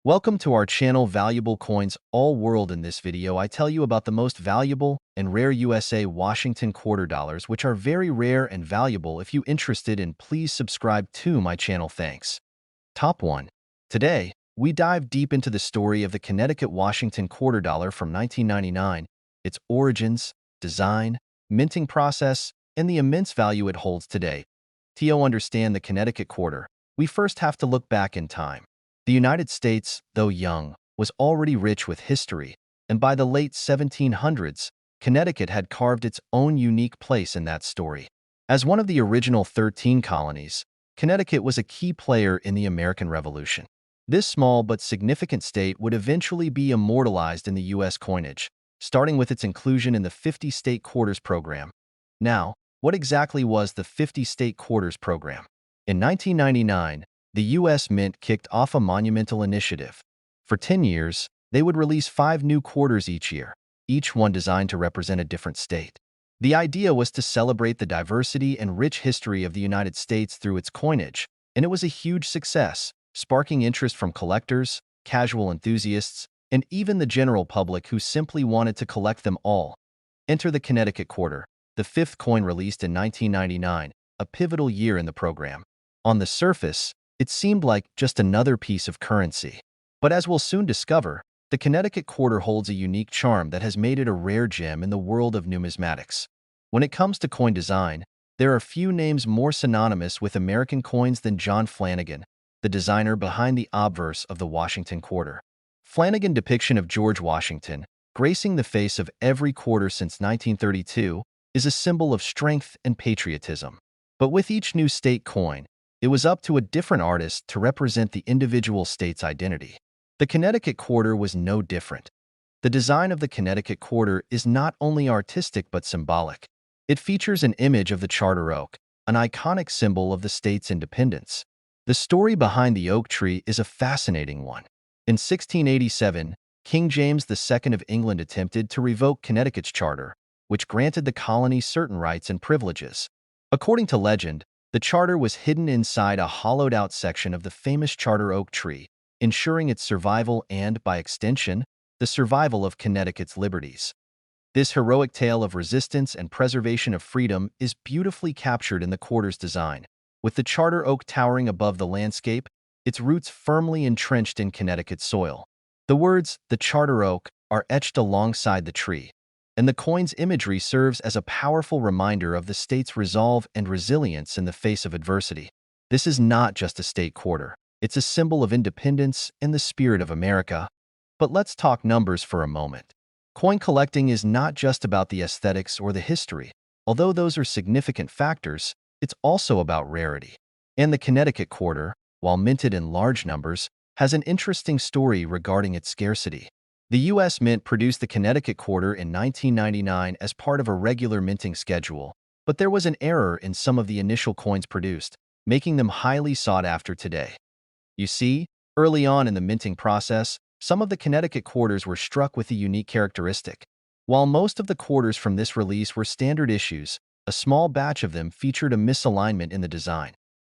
Welcome to our channel Valuable Coins All World. In this video, I tell you about the most valuable and rare USA Washington quarter dollars, which are very rare and valuable. If you interested in, please subscribe to my channel. Thanks. Top 1. Today, we dive deep into the story of the Connecticut Washington quarter dollar from 1999, its origins, design, minting process, and the immense value it holds today. To understand the Connecticut quarter, we first have to look back in time. The United States, though young, was already rich with history, and by the late 1700s, Connecticut had carved its own unique place in that story. As one of the original 13 colonies, Connecticut was a key player in the American Revolution. This small but significant state would eventually be immortalized in the U.S. coinage, starting with its inclusion in the 50-state quarters program. Now, what exactly was the 50-state quarters program? In 1999, the U.S. Mint kicked off a monumental initiative. For 10 years, they would release 5 new quarters each year, each one designed to represent a different state. The idea was to celebrate the diversity and rich history of the United States through its coinage, and it was a huge success, sparking interest from collectors, casual enthusiasts, and even the general public who simply wanted to collect them all. Enter the Connecticut quarter, the 5th coin released in 1999, a pivotal year in the program. On the surface, it seemed like just another piece of currency. But as we'll soon discover, the Connecticut quarter holds a unique charm that has made it a rare gem in the world of numismatics. When it comes to coin design, there are few names more synonymous with American coins than John Flanagan, the designer behind the obverse of the Washington quarter. Flanagan's depiction of George Washington, gracing the face of every quarter since 1932, is a symbol of strength and patriotism. But with each new state coin, it was up to a different artist to represent the individual state's identity. The Connecticut quarter was no different. The design of the Connecticut quarter is not only artistic but symbolic. It features an image of the charter oak, an iconic symbol of the state's independence. The story behind the oak tree is a fascinating one. In 1687, King James II of England attempted to revoke Connecticut's charter, which granted the colony certain rights and privileges. According to legend, the charter was hidden inside a hollowed-out section of the famous charter oak tree, ensuring its survival and, by extension, the survival of Connecticut's liberties. This heroic tale of resistance and preservation of freedom is beautifully captured in the quarter's design. With the charter oak towering above the landscape, its roots firmly entrenched in Connecticut soil. The words, "the charter oak," are etched alongside the tree, and the coin's imagery serves as a powerful reminder of the state's resolve and resilience in the face of adversity. This is not just a state quarter. It's a symbol of independence and the spirit of America. But let's talk numbers for a moment. Coin collecting is not just about the aesthetics or the history. Although those are significant factors, it's also about rarity. And the Connecticut quarter, while minted in large numbers, has an interesting story regarding its scarcity. The U.S. Mint produced the Connecticut quarter in 1999 as part of a regular minting schedule, but there was an error in some of the initial coins produced, making them highly sought after today. You see, early on in the minting process, some of the Connecticut quarters were struck with a unique characteristic. While most of the quarters from this release were standard issues, a small batch of them featured a misalignment in the design,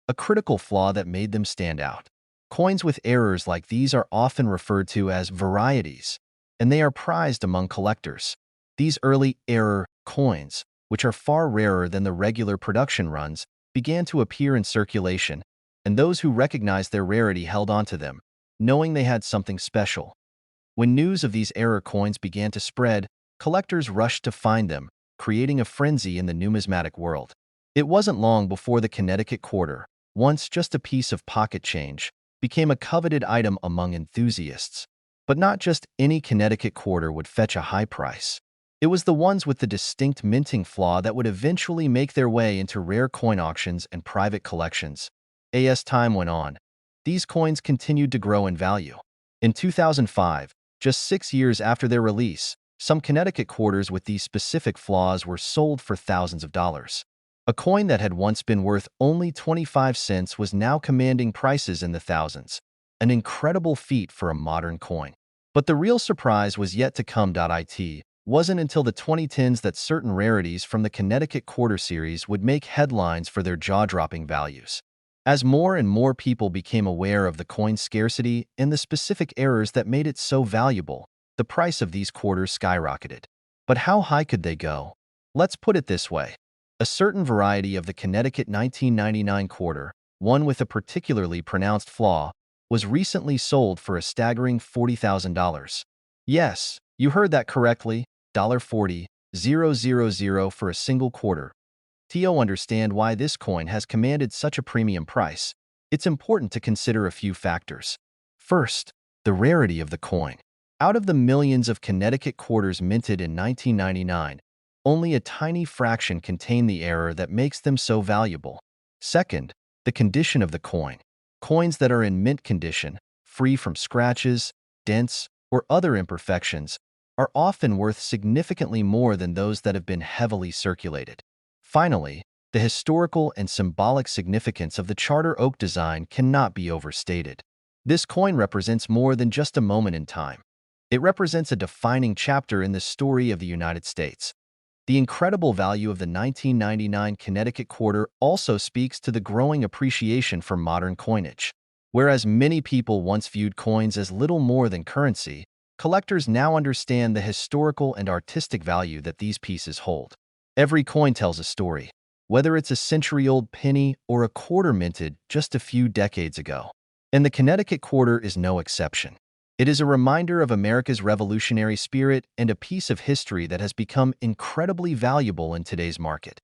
a critical flaw that made them stand out. Coins with errors like these are often referred to as varieties, and they are prized among collectors. These early error coins, which are far rarer than the regular production runs, began to appear in circulation, and those who recognized their rarity held onto them, knowing they had something special. When news of these error coins began to spread, collectors rushed to find them, creating a frenzy in the numismatic world. It wasn't long before the Connecticut quarter, once just a piece of pocket change, became a coveted item among enthusiasts. But not just any Connecticut quarter would fetch a high price. It was the ones with the distinct minting flaw that would eventually make their way into rare coin auctions and private collections. As time went on, these coins continued to grow in value. In 2005, just 6 years after their release, some Connecticut quarters with these specific flaws were sold for thousands of dollars. A coin that had once been worth only 25 cents was now commanding prices in the thousands. An incredible feat for a modern coin. But the real surprise was yet to come. It wasn't until the 2010s that certain rarities from the Connecticut quarter series would make headlines for their jaw-dropping values. As more and more people became aware of the coin's scarcity and the specific errors that made it so valuable, the price of these quarters skyrocketed. But how high could they go? Let's put it this way. A certain variety of the Connecticut 1999 quarter, one with a particularly pronounced flaw, was recently sold for a staggering $40,000. Yes, you heard that correctly, $40,000 for a single quarter. To understand why this coin has commanded such a premium price, it's important to consider a few factors. First, the rarity of the coin. Out of the millions of Connecticut quarters minted in 1999, only a tiny fraction contain the error that makes them so valuable. Second, the condition of the coin. Coins that are in mint condition, free from scratches, dents, or other imperfections, are often worth significantly more than those that have been heavily circulated. Finally, the historical and symbolic significance of the Charter Oak design cannot be overstated. This coin represents more than just a moment in time. It represents a defining chapter in the story of the United States. The incredible value of the 1999 Connecticut quarter also speaks to the growing appreciation for modern coinage. Whereas many people once viewed coins as little more than currency, collectors now understand the historical and artistic value that these pieces hold. Every coin tells a story, whether it's a century-old penny or a quarter minted just a few decades ago. And the Connecticut quarter is no exception. It is a reminder of America's revolutionary spirit and a piece of history that has become incredibly valuable in today's market.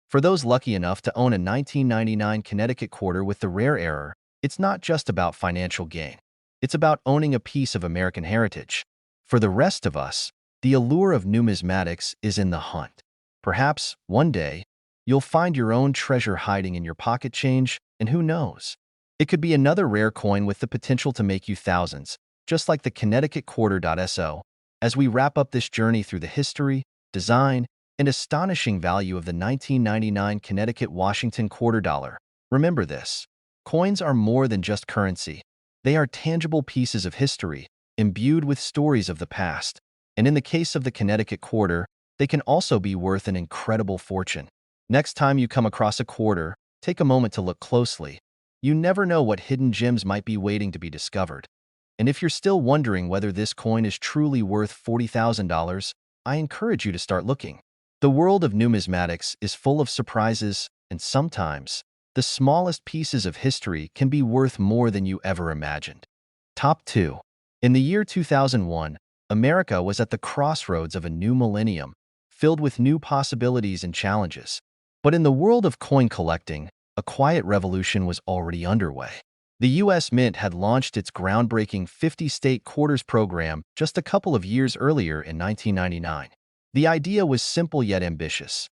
For those lucky enough to own a 1999 Connecticut quarter with the rare error, it's not just about financial gain. It's about owning a piece of American heritage. For the rest of us, the allure of numismatics is in the hunt. Perhaps, one day, you'll find your own treasure hiding in your pocket change, and who knows? It could be another rare coin with the potential to make you thousands, just like the Connecticut quarter.so. As we wrap up this journey through the history, design, and astonishing value of the 1999 Connecticut Washington quarter dollar, remember this. Coins are more than just currency. They are tangible pieces of history, imbued with stories of the past. And in the case of the Connecticut quarter, they can also be worth an incredible fortune. Next time you come across a quarter, take a moment to look closely. You never know what hidden gems might be waiting to be discovered. And if you're still wondering whether this coin is truly worth $40,000, I encourage you to start looking. The world of numismatics is full of surprises, and sometimes, the smallest pieces of history can be worth more than you ever imagined. Top 2. In the year 2001, America was at the crossroads of a new millennium, filled with new possibilities and challenges. But in the world of coin collecting, a quiet revolution was already underway. The U.S. Mint had launched its groundbreaking 50-state quarters program just a couple of years earlier in 1999. The idea was simple yet ambitious.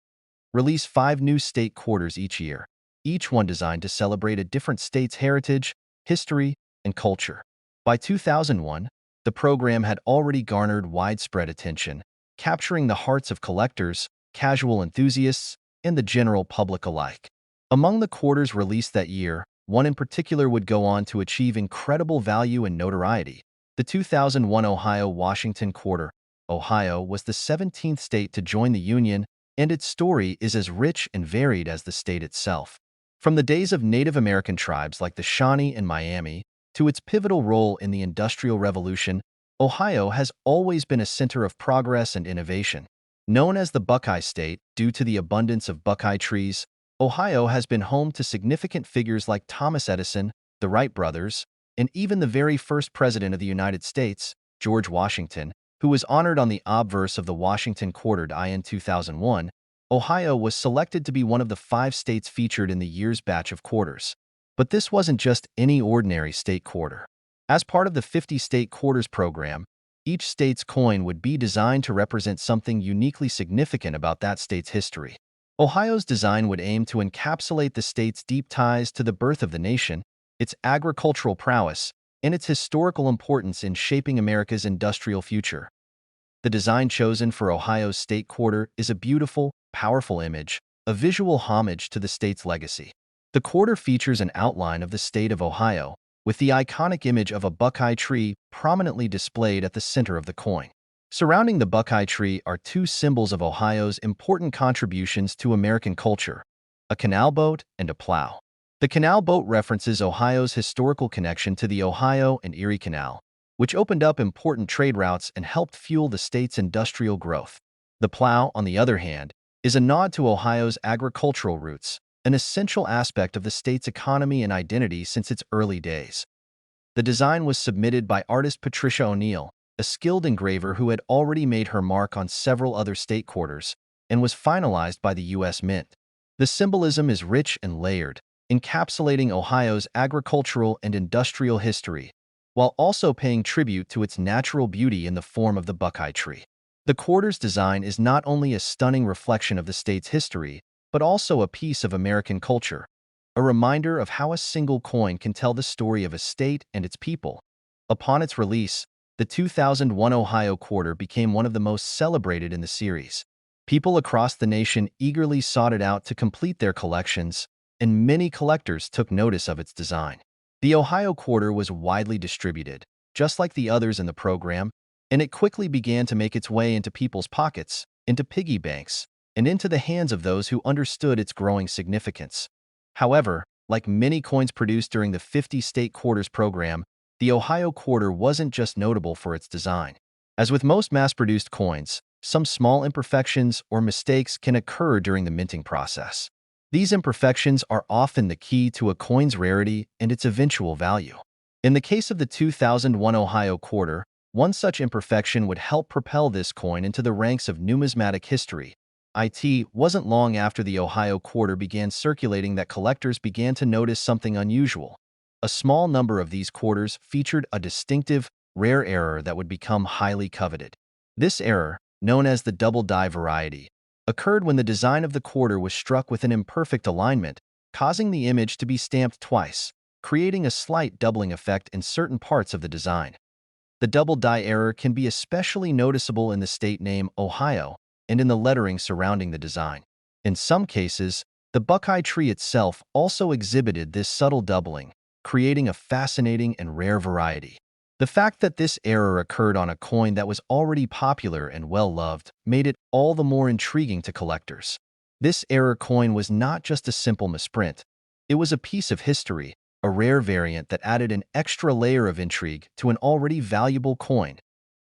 Release 5 new state quarters each year, each one designed to celebrate a different state's heritage, history, and culture. By 2001, the program had already garnered widespread attention, capturing the hearts of collectors, casual enthusiasts, and the general public alike. Among the quarters released that year, one in particular would go on to achieve incredible value and notoriety: the 2001 Ohio-Washington quarter. Ohio was the 17th state to join the Union, and its story is as rich and varied as the state itself. From the days of Native American tribes like the Shawnee in Miami to its pivotal role in the Industrial Revolution, Ohio has always been a center of progress and innovation. Known as the Buckeye State due to the abundance of buckeye trees, Ohio has been home to significant figures like Thomas Edison, the Wright brothers, and even the very first president of the United States, George Washington, who was honored on the obverse of the Washington Quarter in 2001. Ohio was selected to be one of the 5 states featured in the year's batch of quarters. But this wasn't just any ordinary state quarter. As part of the 50-state quarters program, each state's coin would be designed to represent something uniquely significant about that state's history. Ohio's design would aim to encapsulate the state's deep ties to the birth of the nation, its agricultural prowess, and its historical importance in shaping America's industrial future. The design chosen for Ohio's state quarter is a beautiful, powerful image, a visual homage to the state's legacy. The quarter features an outline of the state of Ohio, with the iconic image of a buckeye tree prominently displayed at the center of the coin. Surrounding the buckeye tree are 2 symbols of Ohio's important contributions to American culture: a canal boat and a plow. The canal boat references Ohio's historical connection to the Ohio and Erie Canal, which opened up important trade routes and helped fuel the state's industrial growth. The plow, on the other hand, is a nod to Ohio's agricultural roots, an essential aspect of the state's economy and identity since its early days. The design was submitted by artist Patricia O'Neill, a skilled engraver who had already made her mark on several other state quarters, and was finalized by the U.S. Mint. The symbolism is rich and layered, encapsulating Ohio's agricultural and industrial history, while also paying tribute to its natural beauty in the form of the buckeye tree. The quarter's design is not only a stunning reflection of the state's history, but also a piece of American culture, a reminder of how a single coin can tell the story of a state and its people. Upon its release, the 2001 Ohio quarter became one of the most celebrated in the series. People across the nation eagerly sought it out to complete their collections, and many collectors took notice of its design. The Ohio quarter was widely distributed, just like the others in the program, and it quickly began to make its way into people's pockets, into piggy banks, and into the hands of those who understood its growing significance. However, like many coins produced during the 50-state quarters program, the Ohio quarter wasn't just notable for its design. As with most mass-produced coins, some small imperfections or mistakes can occur during the minting process. These imperfections are often the key to a coin's rarity and its eventual value. In the case of the 2001 Ohio quarter, one such imperfection would help propel this coin into the ranks of numismatic history. It wasn't long after the Ohio quarter began circulating that collectors began to notice something unusual. A small number of these quarters featured a distinctive, rare error that would become highly coveted. This error, known as the double die variety, occurred when the design of the quarter was struck with an imperfect alignment, causing the image to be stamped twice, creating a slight doubling effect in certain parts of the design. The double die error can be especially noticeable in the state name Ohio and in the lettering surrounding the design. In some cases, the buckeye tree itself also exhibited this subtle doubling, creating a fascinating and rare variety. The fact that this error occurred on a coin that was already popular and well-loved made it all the more intriguing to collectors. This error coin was not just a simple misprint. It was a piece of history, a rare variant that added an extra layer of intrigue to an already valuable coin.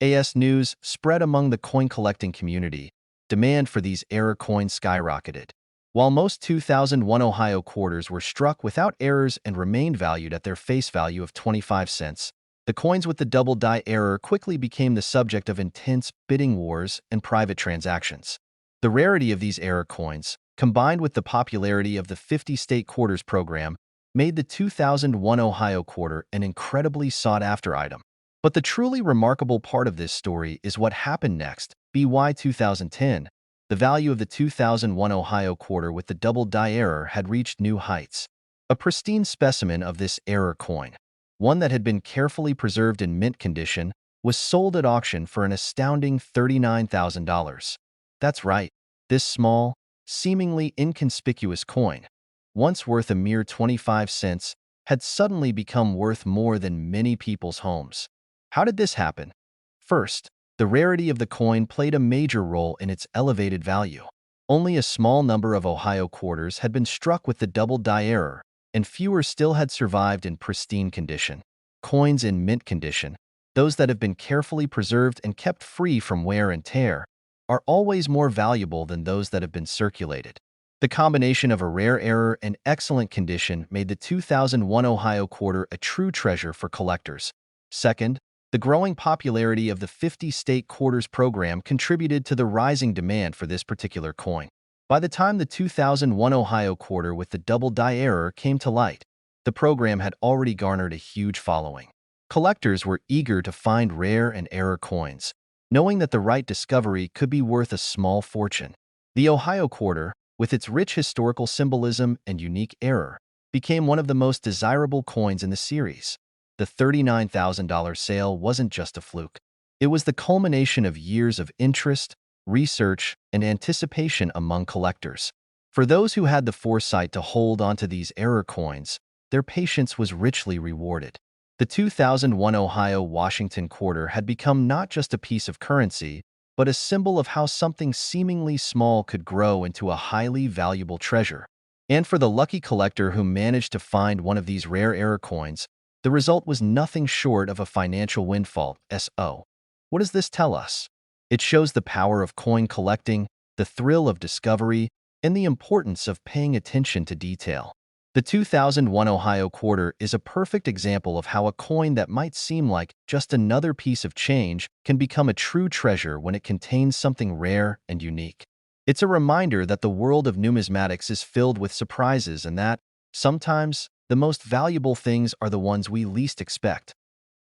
As news spread among the coin collecting community, demand for these error coins skyrocketed. While most 2001 Ohio quarters were struck without errors and remained valued at their face value of 25 cents, the coins with the double die error quickly became the subject of intense bidding wars and private transactions. The rarity of these error coins, combined with the popularity of the 50-state quarters program, made the 2001 Ohio quarter an incredibly sought-after item. But the truly remarkable part of this story is what happened next. By 2010, the value of the 2001 Ohio quarter with the double die error had reached new heights. A pristine specimen of this error coin, one that had been carefully preserved in mint condition, was sold at auction for an astounding $39,000. That's right, this small, seemingly inconspicuous coin, once worth a mere 25 cents, had suddenly become worth more than many people's homes. How did this happen? First, the rarity of the coin played a major role in its elevated value. Only a small number of Ohio quarters had been struck with the double die error, and fewer still had survived in pristine condition. Coins in mint condition, those that have been carefully preserved and kept free from wear and tear, are always more valuable than those that have been circulated. The combination of a rare error and excellent condition made the 2001 Ohio quarter a true treasure for collectors. Second, the growing popularity of the 50-state quarters program contributed to the rising demand for this particular coin. By the time the 2001 Ohio quarter with the double die error came to light, the program had already garnered a huge following. Collectors were eager to find rare and error coins, knowing that the right discovery could be worth a small fortune. The Ohio quarter, with its rich historical symbolism and unique error, became one of the most desirable coins in the series. The $39,000 sale wasn't just a fluke. It was the culmination of years of interest, research, and anticipation among collectors. For those who had the foresight to hold onto these error coins, their patience was richly rewarded. The 2001 Ohio Washington quarter had become not just a piece of currency, but a symbol of how something seemingly small could grow into a highly valuable treasure. And for the lucky collector who managed to find one of these rare error coins, the result was nothing short of a financial windfall. So, what does this tell us? It shows the power of coin collecting, the thrill of discovery, and the importance of paying attention to detail. The 2001 Ohio quarter is a perfect example of how a coin that might seem like just another piece of change can become a true treasure when it contains something rare and unique. It's a reminder that the world of numismatics is filled with surprises and that, sometimes, the most valuable things are the ones we least expect.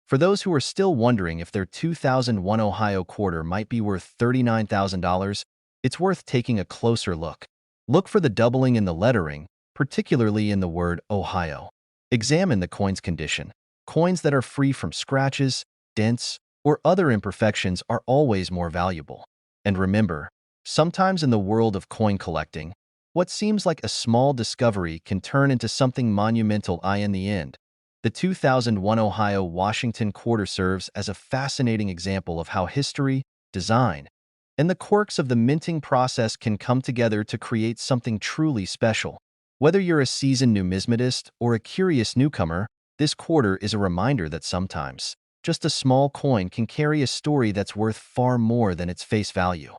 For those who are still wondering if their 2001 Ohio quarter might be worth $39,000, it's worth taking a closer look. Look for the doubling in the lettering, particularly in the word Ohio. Examine the coin's condition. Coins that are free from scratches, dents, or other imperfections are always more valuable. And remember, sometimes in the world of coin collecting, what seems like a small discovery can turn into something monumental in the end. The 2001 Ohio Washington quarter serves as a fascinating example of how history, design, and the quirks of the minting process can come together to create something truly special. Whether you're a seasoned numismatist or a curious newcomer, this quarter is a reminder that sometimes just a small coin can carry a story that's worth far more than its face value.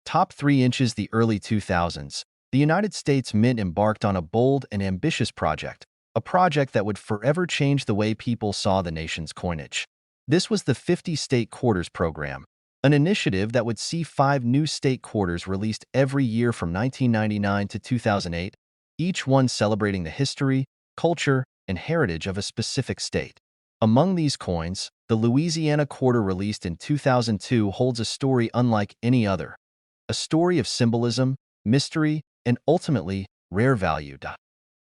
Top 3 inches. The early 2000s, the United States Mint embarked on a bold and ambitious project, a project that would forever change the way people saw the nation's coinage. This was the 50 State Quarters program, an initiative that would see 5 new state quarters released every year from 1999 to 2008, each one celebrating the history, culture, and heritage of a specific state. Among these coins, the Louisiana quarter released in 2002 holds a story unlike any other. A story of symbolism, mystery, and ultimately, rare value.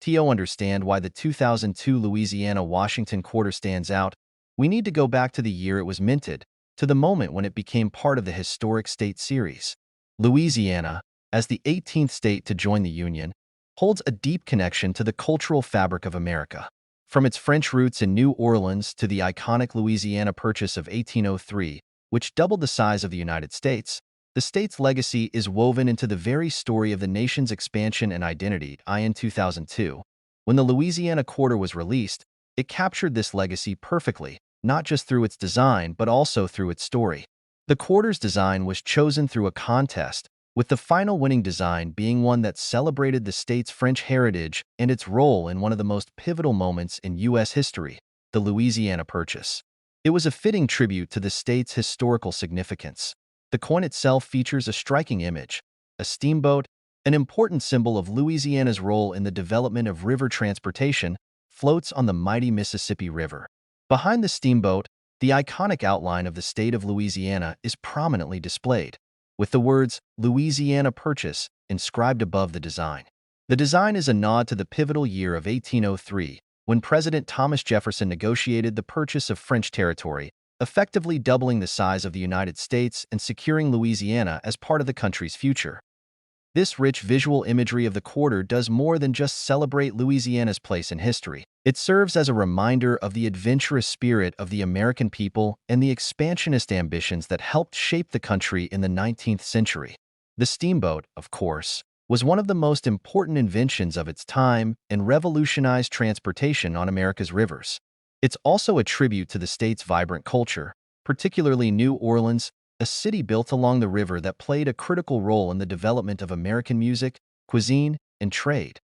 To understand why the 2002 Louisiana Washington quarter stands out, we need to go back to the year it was minted, to the moment when it became part of the historic state series. Louisiana, as the 18th state to join the Union, holds a deep connection to the cultural fabric of America. From its French roots in New Orleans to the iconic Louisiana Purchase of 1803, which doubled the size of the United States, the state's legacy is woven into the very story of the nation's expansion and identity. In 2002, when the Louisiana quarter was released, it captured this legacy perfectly, not just through its design but also through its story. The quarter's design was chosen through a contest, with the final winning design being one that celebrated the state's French heritage and its role in one of the most pivotal moments in U.S. history, the Louisiana Purchase. It was a fitting tribute to the state's historical significance. The coin itself features a striking image, a steamboat, an important symbol of Louisiana's role in the development of river transportation, floats on the mighty Mississippi River. Behind the steamboat, the iconic outline of the state of Louisiana is prominently displayed, with the words Louisiana Purchase inscribed above the design. The design is a nod to the pivotal year of 1803, when President Thomas Jefferson negotiated the purchase of French territory, effectively doubling the size of the United States and securing Louisiana as part of the country's future. This rich visual imagery of the quarter does more than just celebrate Louisiana's place in history. It serves as a reminder of the adventurous spirit of the American people and the expansionist ambitions that helped shape the country in the 19th century. The steamboat, of course, was one of the most important inventions of its time and revolutionized transportation on America's rivers. It's also a tribute to the state's vibrant culture, particularly New Orleans, a city built along the river that played a critical role in the development of American music, cuisine, and trade.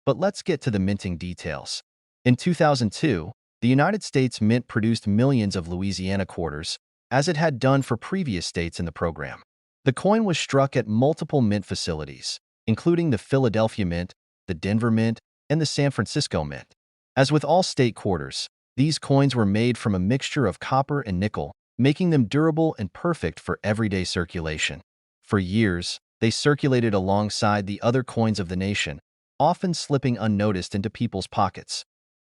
But let's get to the minting details. In 2002, the United States Mint produced millions of Louisiana quarters, as it had done for previous states in the program. The coin was struck at multiple mint facilities, including the Philadelphia Mint, the Denver Mint, and the San Francisco Mint. As with all state quarters, these coins were made from a mixture of copper and nickel, making them durable and perfect for everyday circulation. For years, they circulated alongside the other coins of the nation, often slipping unnoticed into people's pockets.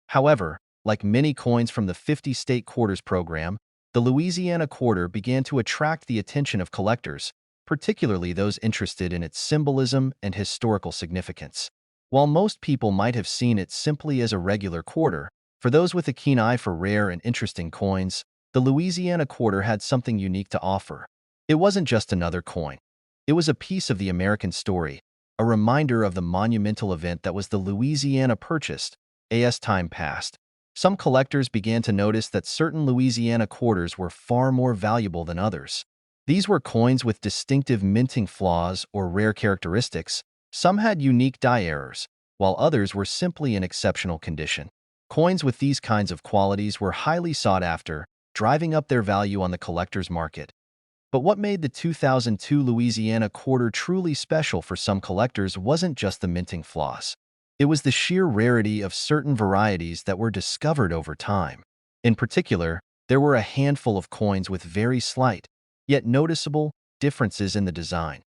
However, like many coins from the 50 State Quarters program, the Louisiana quarter began to attract the attention of collectors, particularly those interested in its symbolism and historical significance. While most people might have seen it simply as a regular quarter, for those with a keen eye for rare and interesting coins, the Louisiana quarter had something unique to offer. It wasn't just another coin. It was a piece of the American story, a reminder of the monumental event that was the Louisiana Purchase. As time passed, some collectors began to notice that certain Louisiana quarters were far more valuable than others. These were coins with distinctive minting flaws or rare characteristics. Some had unique die errors, while others were simply in exceptional condition. Coins with these kinds of qualities were highly sought after, driving up their value on the collector's market. But what made the 2002 Louisiana quarter truly special for some collectors wasn't just the minting flaws. It was the sheer rarity of certain varieties that were discovered over time. In particular, there were a handful of coins with very slight, yet noticeable, differences in the design.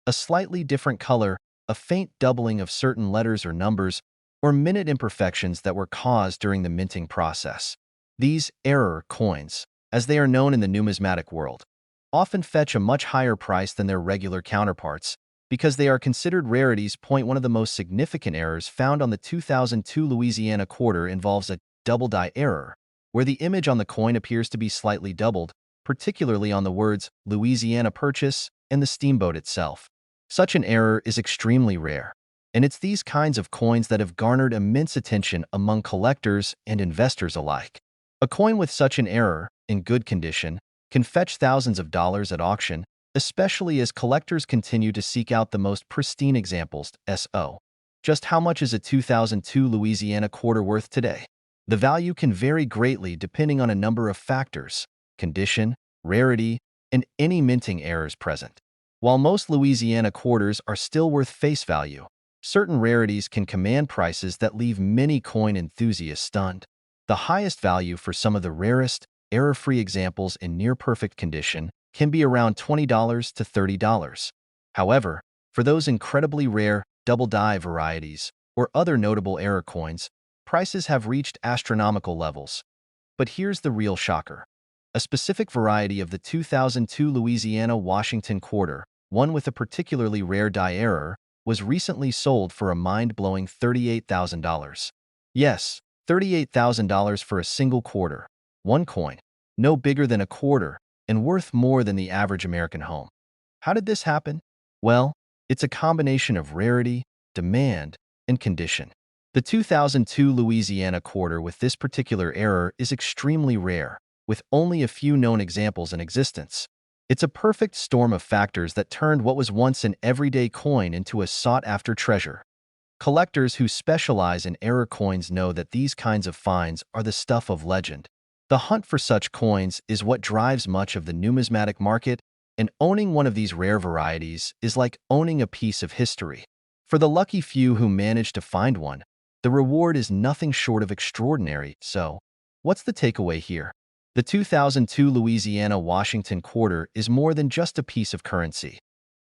A slightly different color, a faint doubling of certain letters or numbers, or minute imperfections that were caused during the minting process. These error coins, as they are known in the numismatic world, often fetch a much higher price than their regular counterparts because they are considered rarities. One of the most significant errors found on the 2002 Louisiana quarter involves a double die error, where the image on the coin appears to be slightly doubled, particularly on the words Louisiana Purchase and the steamboat itself. Such an error is extremely rare, and it's these kinds of coins that have garnered immense attention among collectors and investors alike. A coin with such an error, in good condition, can fetch thousands of dollars at auction, especially as collectors continue to seek out the most pristine examples. So, just how much is a 2002 Louisiana quarter worth today? The value can vary greatly depending on a number of factors: condition, rarity, and any minting errors present. While most Louisiana quarters are still worth face value, certain rarities can command prices that leave many coin enthusiasts stunned. The highest value for some of the rarest, error-free examples in near-perfect condition can be around $20 to $30. However, for those incredibly rare, double-die varieties or other notable error coins, prices have reached astronomical levels. But here's the real shocker. A specific variety of the 2002 Louisiana Washington quarter, one with a particularly rare die error, was recently sold for a mind-blowing $38,000. Yes, $38,000 for a single quarter. One coin, no bigger than a quarter, and worth more than the average American home. How did this happen? Well, it's a combination of rarity, demand, and condition. The 2002 Louisiana quarter with this particular error is extremely rare, with only a few known examples in existence. It's a perfect storm of factors that turned what was once an everyday coin into a sought-after treasure. Collectors who specialize in error coins know that these kinds of finds are the stuff of legend. The hunt for such coins is what drives much of the numismatic market, and owning one of these rare varieties is like owning a piece of history. For the lucky few who manage to find one, the reward is nothing short of extraordinary. So, what's the takeaway here? The 2002 Louisiana Washington quarter is more than just a piece of currency.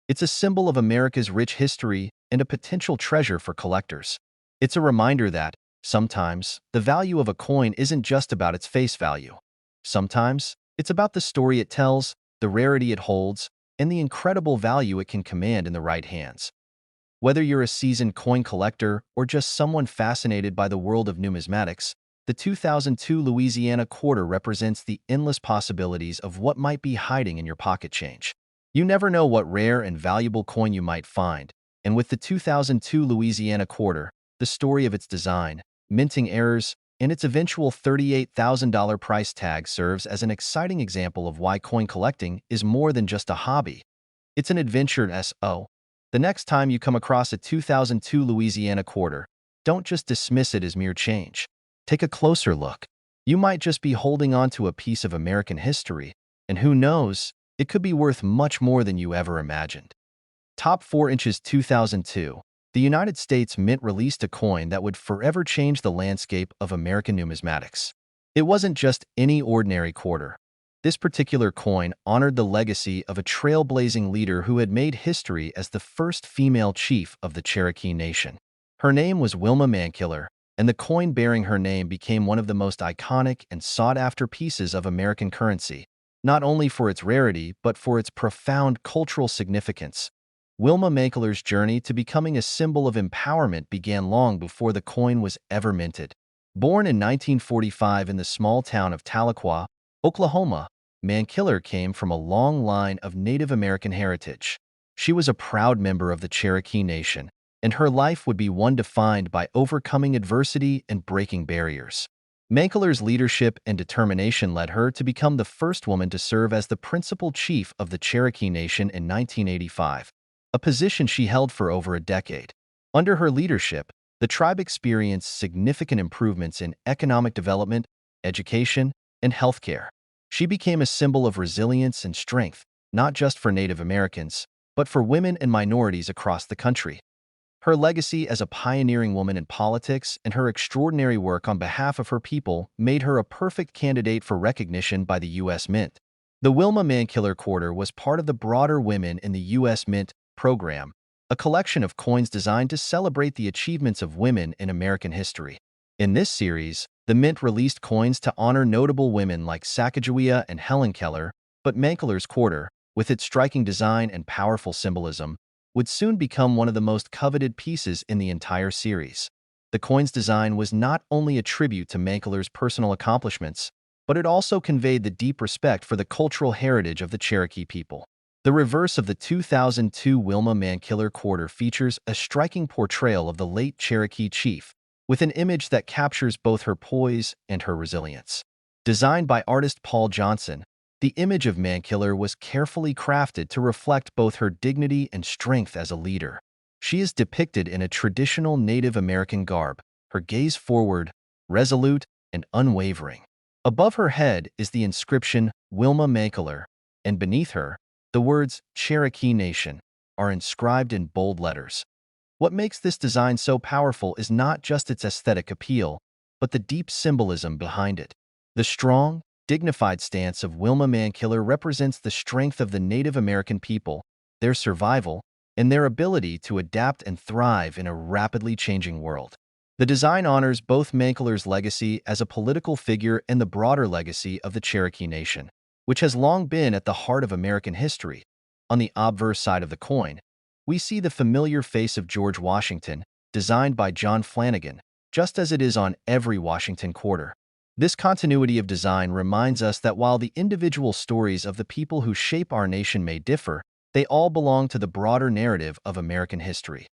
It's a symbol of America's rich history and a potential treasure for collectors. It's a reminder that, sometimes, the value of a coin isn't just about its face value. Sometimes, it's about the story it tells, the rarity it holds, and the incredible value it can command in the right hands. Whether you're a seasoned coin collector or just someone fascinated by the world of numismatics, the 2002 Louisiana quarter represents the endless possibilities of what might be hiding in your pocket change. You never know what rare and valuable coin you might find, and with the 2002 Louisiana quarter, the story of its design, minting errors, and its eventual $38,000 price tag serves as an exciting example of why coin collecting is more than just a hobby. It's an adventure. So, the next time you come across a 2002 Louisiana quarter, don't just dismiss it as mere change. Take a closer look. You might just be holding on to a piece of American history, and who knows, it could be worth much more than you ever imagined. Top 4 inches 2002. The United States Mint released a coin that would forever change the landscape of American numismatics. It wasn't just any ordinary quarter. This particular coin honored the legacy of a trailblazing leader who had made history as the first female chief of the Cherokee Nation. Her name was Wilma Mankiller, and the coin bearing her name became one of the most iconic and sought-after pieces of American currency, not only for its rarity but for its profound cultural significance. Wilma Mankiller's journey to becoming a symbol of empowerment began long before the coin was ever minted. Born in 1945 in the small town of Tahlequah, Oklahoma, Mankiller came from a long line of Native American heritage. She was a proud member of the Cherokee Nation, and her life would be one defined by overcoming adversity and breaking barriers. Mankler's leadership and determination led her to become the first woman to serve as the principal chief of the Cherokee Nation in 1985, a position she held for over a decade. Under her leadership, the tribe experienced significant improvements in economic development, education, and healthcare. She became a symbol of resilience and strength, not just for Native Americans, but for women and minorities across the country. Her legacy as a pioneering woman in politics and her extraordinary work on behalf of her people made her a perfect candidate for recognition by the U.S. Mint. The Wilma Mankiller Quarter was part of the broader Women in the U.S. Mint program, a collection of coins designed to celebrate the achievements of women in American history. In this series, the Mint released coins to honor notable women like Sacagawea and Helen Keller, but Mankiller's Quarter, with its striking design and powerful symbolism, would soon become one of the most coveted pieces in the entire series. The coin's design was not only a tribute to Mankiller's personal accomplishments, but it also conveyed the deep respect for the cultural heritage of the Cherokee people. The reverse of the 2002 Wilma Mankiller Quarter features a striking portrayal of the late Cherokee chief, with an image that captures both her poise and her resilience. Designed by artist Paul Johnson, the image of Mankiller was carefully crafted to reflect both her dignity and strength as a leader. She is depicted in a traditional Native American garb, her gaze forward, resolute, and unwavering. Above her head is the inscription Wilma Mankiller, and beneath her, the words Cherokee Nation are inscribed in bold letters. What makes this design so powerful is not just its aesthetic appeal, but the deep symbolism behind it. The strong, dignified stance of Wilma Mankiller represents the strength of the Native American people, their survival, and their ability to adapt and thrive in a rapidly changing world. The design honors both Mankiller's legacy as a political figure and the broader legacy of the Cherokee Nation, which has long been at the heart of American history. On the obverse side of the coin, we see the familiar face of George Washington, designed by John Flanagan, just as it is on every Washington quarter. This continuity of design reminds us that while the individual stories of the people who shape our nation may differ, they all belong to the broader narrative of American history.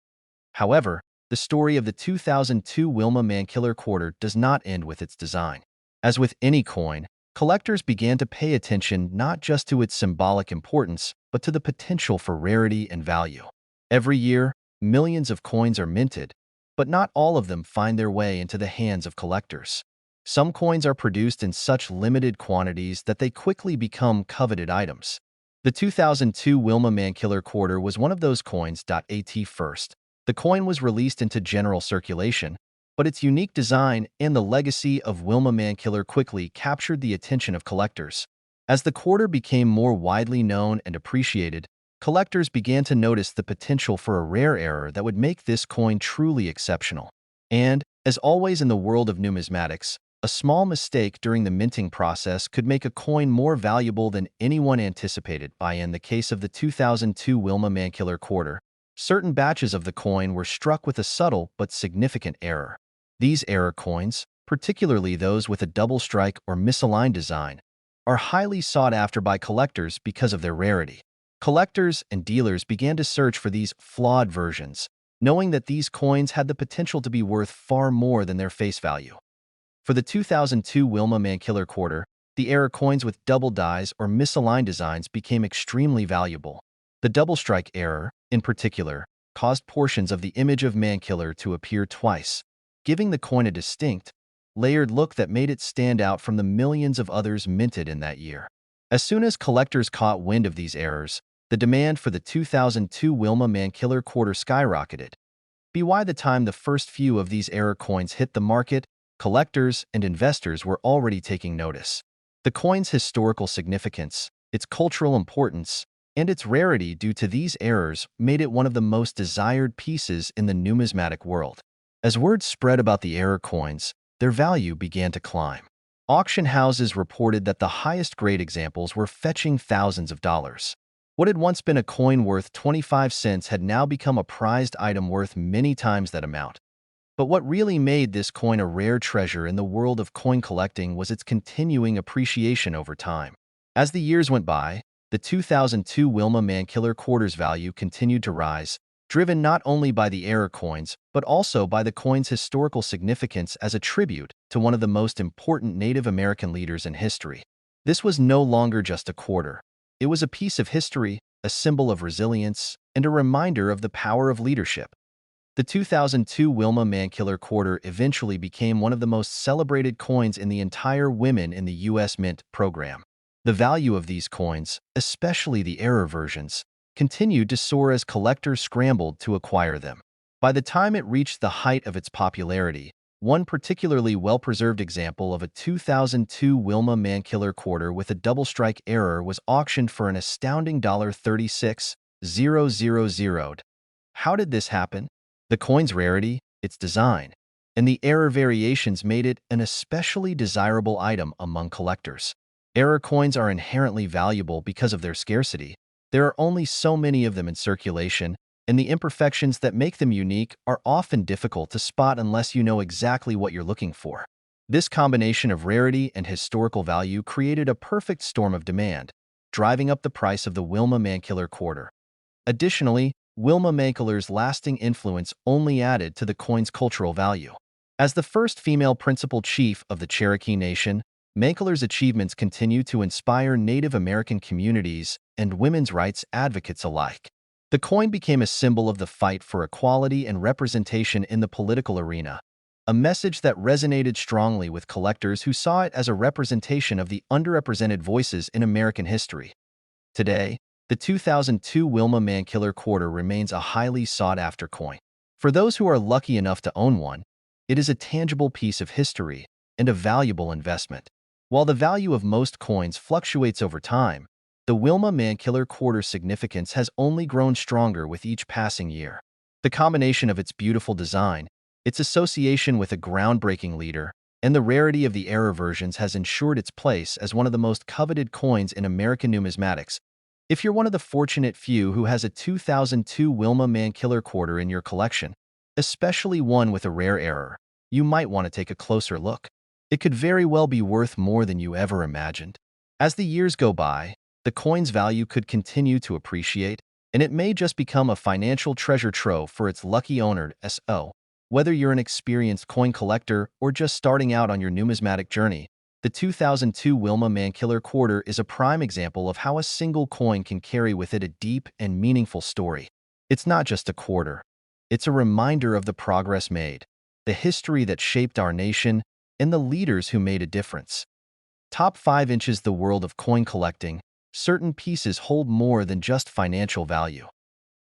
However, the story of the 2002 Wilma Mankiller Quarter does not end with its design. As with any coin, collectors began to pay attention not just to its symbolic importance, but to the potential for rarity and value. Every year, millions of coins are minted, but not all of them find their way into the hands of collectors. Some coins are produced in such limited quantities that they quickly become coveted items. The 2002 Wilma Mankiller Quarter was one of those coins. At first, the coin was released into general circulation, but its unique design and the legacy of Wilma Mankiller quickly captured the attention of collectors. As the quarter became more widely known and appreciated, collectors began to notice the potential for a rare error that would make this coin truly exceptional. And, as always in the world of numismatics, a small mistake during the minting process could make a coin more valuable than anyone anticipated. In the case of the 2002 Wilma Mankiller Quarter, certain batches of the coin were struck with a subtle but significant error. These error coins, particularly those with a double strike or misaligned design, are highly sought after by collectors because of their rarity. Collectors and dealers began to search for these flawed versions, knowing that these coins had the potential to be worth far more than their face value. For the 2002 Wilma Mankiller Quarter, the error coins with double dies or misaligned designs became extremely valuable. The double strike error, in particular, caused portions of the image of Mankiller to appear twice, giving the coin a distinct, layered look that made it stand out from the millions of others minted in that year. As soon as collectors caught wind of these errors, the demand for the 2002 Wilma Mankiller Quarter skyrocketed. By the time the first few of these error coins hit the market, collectors and investors were already taking notice. The coin's historical significance, its cultural importance, and its rarity due to these errors made it one of the most desired pieces in the numismatic world. As word spread about the error coins, their value began to climb. Auction houses reported that the highest grade examples were fetching thousands of dollars. What had once been a coin worth 25 cents had now become a prized item worth many times that amount. But what really made this coin a rare treasure in the world of coin collecting was its continuing appreciation over time. As the years went by, the 2002 Wilma Mankiller quarters value continued to rise, driven not only by the error coins, but also by the coin's historical significance as a tribute to one of the most important Native American leaders in history. This was no longer just a quarter. It was a piece of history, a symbol of resilience, and a reminder of the power of leadership. The 2002 Wilma Mankiller quarter eventually became one of the most celebrated coins in the entire Women in the U.S. Mint program. The value of these coins, especially the error versions, continued to soar as collectors scrambled to acquire them. By the time it reached the height of its popularity, one particularly well-preserved example of a 2002 Wilma Mankiller quarter with a double-strike error was auctioned for an astounding $36,000. How did this happen? The coin's rarity, its design, and the error variations made it an especially desirable item among collectors. Error coins are inherently valuable because of their scarcity. There are only so many of them in circulation, and the imperfections that make them unique are often difficult to spot unless you know exactly what you're looking for. This combination of rarity and historical value created a perfect storm of demand, driving up the price of the Wilma Mankiller quarter. Additionally, Wilma Mankiller's lasting influence only added to the coin's cultural value. As the first female principal chief of the Cherokee Nation, Mankiller's achievements continue to inspire Native American communities and women's rights advocates alike. The coin became a symbol of the fight for equality and representation in the political arena, a message that resonated strongly with collectors who saw it as a representation of the underrepresented voices in American history. Today, the 2002 Wilma Mankiller quarter remains a highly sought-after coin. For those who are lucky enough to own one, it is a tangible piece of history and a valuable investment. While the value of most coins fluctuates over time, the Wilma Mankiller quarter's significance has only grown stronger with each passing year. The combination of its beautiful design, its association with a groundbreaking leader, and the rarity of the error versions has ensured its place as one of the most coveted coins in American numismatics. If you're one of the fortunate few who has a 2002 Wilma Mankiller quarter in your collection, especially one with a rare error, you might want to take a closer look. It could very well be worth more than you ever imagined. As the years go by, the coin's value could continue to appreciate, and it may just become a financial treasure trove for its lucky owner. Whether you're an experienced coin collector or just starting out on your numismatic journey, the 2002 Wilma Mankiller quarter is a prime example of how a single coin can carry with it a deep and meaningful story. It's not just a quarter. It's a reminder of the progress made, the history that shaped our nation, and the leaders who made a difference. Top 5 inches the world of coin collecting. Certain pieces hold more than just financial value.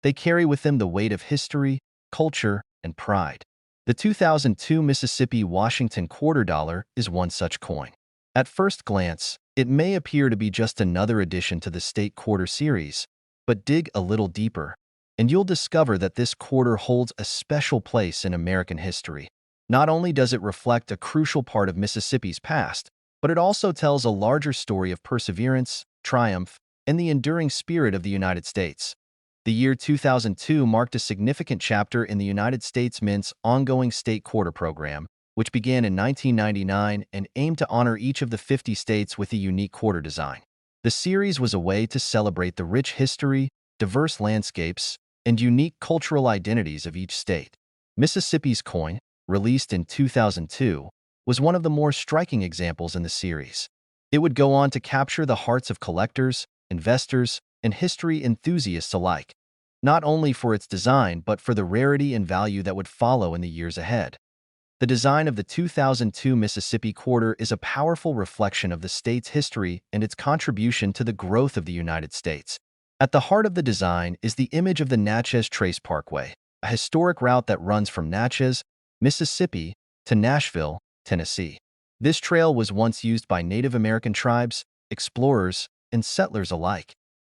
They carry with them the weight of history, culture, and pride. The 2002 Mississippi Washington quarter dollar is one such coin. At first glance, it may appear to be just another addition to the state quarter series, but dig a little deeper, and you'll discover that this quarter holds a special place in American history. Not only does it reflect a crucial part of Mississippi's past, but it also tells a larger story of perseverance, triumph, and the enduring spirit of the United States. The year 2002 marked a significant chapter in the United States Mint's ongoing state quarter program, which began in 1999 and aimed to honor each of the 50 states with a unique quarter design. The series was a way to celebrate the rich history, diverse landscapes, and unique cultural identities of each state. Mississippi's coin, released in 2002, was one of the more striking examples in the series. It would go on to capture the hearts of collectors, investors, and history enthusiasts alike, not only for its design but for the rarity and value that would follow in the years ahead. The design of the 2002 Mississippi quarter is a powerful reflection of the state's history and its contribution to the growth of the United States. At the heart of the design is the image of the Natchez Trace Parkway, a historic route that runs from Natchez, Mississippi, to Nashville, Tennessee. This trail was once used by Native American tribes, explorers, and settlers alike,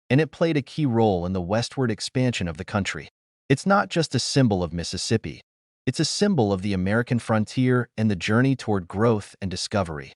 and it played a key role in the westward expansion of the country. It's not just a symbol of Mississippi. It's a symbol of the American frontier and the journey toward growth and discovery.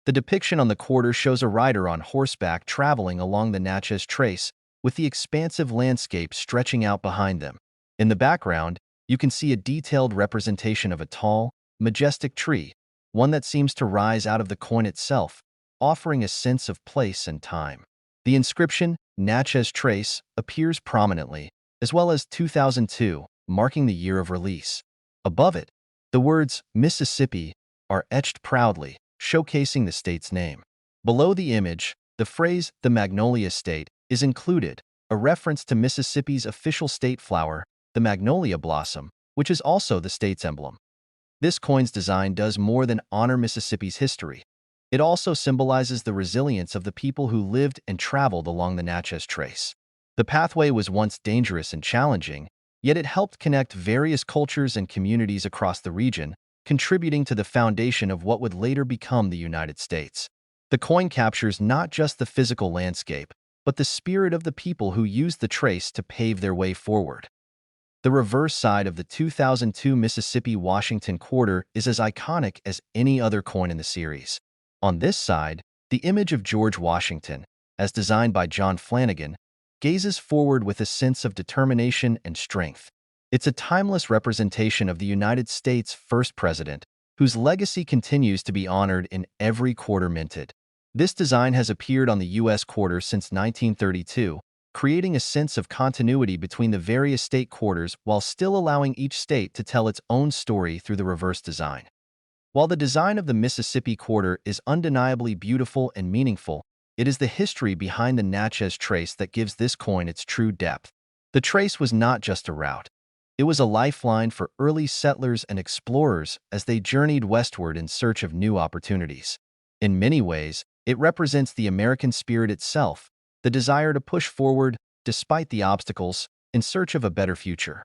The depiction on the quarter shows a rider on horseback traveling along the Natchez Trace, with the expansive landscape stretching out behind them. In the background, you can see a detailed representation of a tall, majestic tree, one that seems to rise out of the coin itself, offering a sense of place and time. The inscription, Natchez trace appears prominently, as well as 2002, marking the year of release. Above it, the words Mississippi are etched proudly, showcasing the state's name. Below the image, the phrase the Magnolia State is included, a reference to Mississippi's official state flower, the magnolia blossom, which is also the state's emblem. This coin's design does more than honor Mississippi's history. It also symbolizes the resilience of the people who lived and traveled along the Natchez Trace. The pathway was once dangerous and challenging, yet it helped connect various cultures and communities across the region, contributing to the foundation of what would later become the United States. The coin captures not just the physical landscape, but the spirit of the people who used the trace to pave their way forward. The reverse side of the 2002 Mississippi Washington quarter is as iconic as any other coin in the series. On this side, the image of George Washington, as designed by John Flanagan, gazes forward with a sense of determination and strength. It's a timeless representation of the United States' first president, whose legacy continues to be honored in every quarter minted. This design has appeared on the U.S. quarter since 1932, creating a sense of continuity between the various state quarters while still allowing each state to tell its own story through the reverse design. While the design of the Mississippi quarter is undeniably beautiful and meaningful, it is the history behind the Natchez trace that gives this coin its true depth. The trace was not just a route. It was a lifeline for early settlers and explorers as they journeyed westward in search of new opportunities. In many ways, it represents the American spirit itself, the desire to push forward, despite the obstacles, in search of a better future.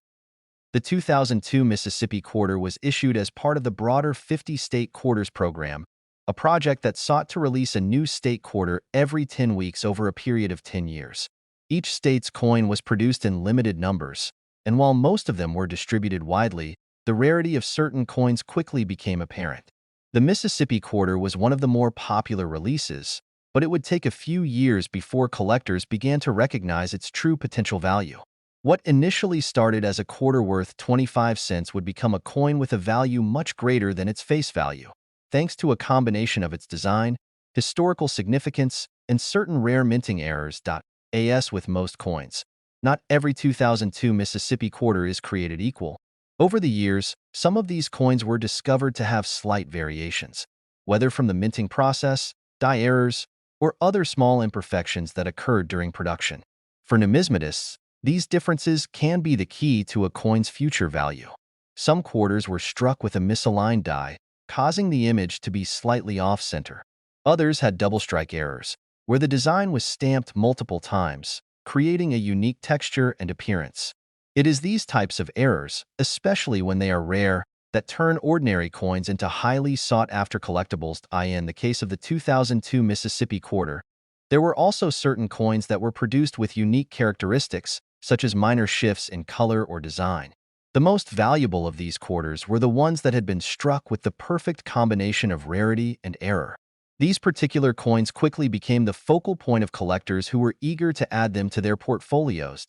The 2002 Mississippi Quarter was issued as part of the broader 50-state quarters program, a project that sought to release a new state quarter every 10 weeks over a period of 10 years. Each state's coin was produced in limited numbers, and while most of them were distributed widely, the rarity of certain coins quickly became apparent. The Mississippi Quarter was one of the more popular releases, but it would take a few years before collectors began to recognize its true potential value. What initially started as a quarter worth 25 cents would become a coin with a value much greater than its face value, thanks to a combination of its design, historical significance, and certain rare minting errors. As with most coins, not every 2002 Mississippi quarter is created equal. Over the years, some of these coins were discovered to have slight variations, whether from the minting process, die errors, or other small imperfections that occurred during production. For numismatists, these differences can be the key to a coin's future value. Some quarters were struck with a misaligned die, causing the image to be slightly off-center. Others had double strike errors, where the design was stamped multiple times, creating a unique texture and appearance. It is these types of errors, especially when they are rare, that turn ordinary coins into highly sought-after collectibles. In the case of the 2002 Mississippi Quarter, there were also certain coins that were produced with unique characteristics, such as minor shifts in color or design. The most valuable of these quarters were the ones that had been struck with the perfect combination of rarity and error. These particular coins quickly became the focal point of collectors who were eager to add them to their portfolios.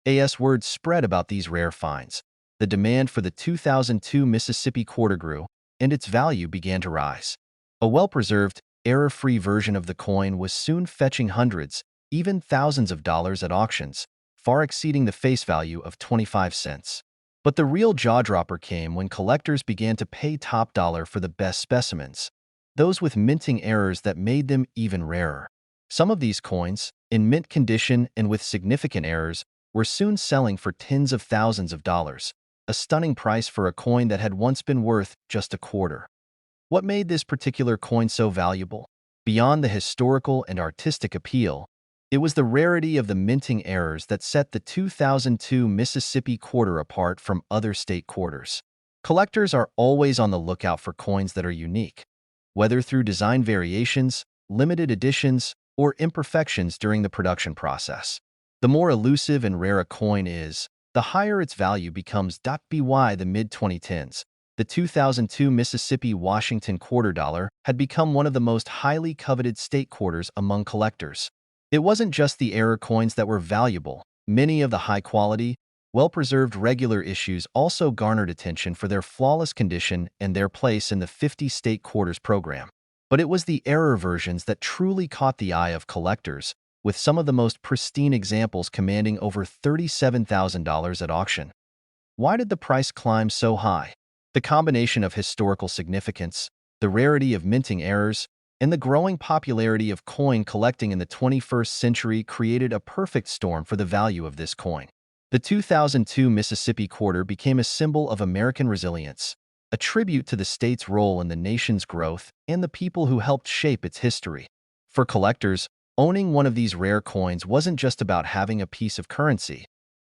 As word spread about these rare finds, the demand for the 2002 Mississippi Quarter grew, and its value began to rise. A well-preserved, error-free version of the coin was soon fetching hundreds, even thousands of dollars at auctions, far exceeding the face value of 25 cents. But the real jaw-dropper came when collectors began to pay top dollar for the best specimens, those with minting errors that made them even rarer. Some of these coins, in mint condition and with significant errors, were soon selling for tens of thousands of dollars, a stunning price for a coin that had once been worth just a quarter. What made this particular coin so valuable? Beyond the historical and artistic appeal, it was the rarity of the minting errors that set the 2002 Mississippi Quarter apart from other state quarters. Collectors are always on the lookout for coins that are unique, whether through design variations, limited editions, or imperfections during the production process. The more elusive and rare a coin is, the higher its value becomes. By the mid-2010s, the 2002 Mississippi Washington quarter dollar had become one of the most highly coveted state quarters among collectors. It wasn't just the error coins that were valuable. Many of the high-quality, well-preserved regular issues also garnered attention for their flawless condition and their place in the 50-state quarters program. But it was the error versions that truly caught the eye of collectors, with some of the most pristine examples commanding over $37,000 at auction. Why did the price climb so high? The combination of historical significance, the rarity of minting errors, and the growing popularity of coin collecting in the 21st century created a perfect storm for the value of this coin. The 2002 Mississippi quarter became a symbol of American resilience, a tribute to the state's role in the nation's growth and the people who helped shape its history. For collectors, owning one of these rare coins wasn't just about having a piece of currency.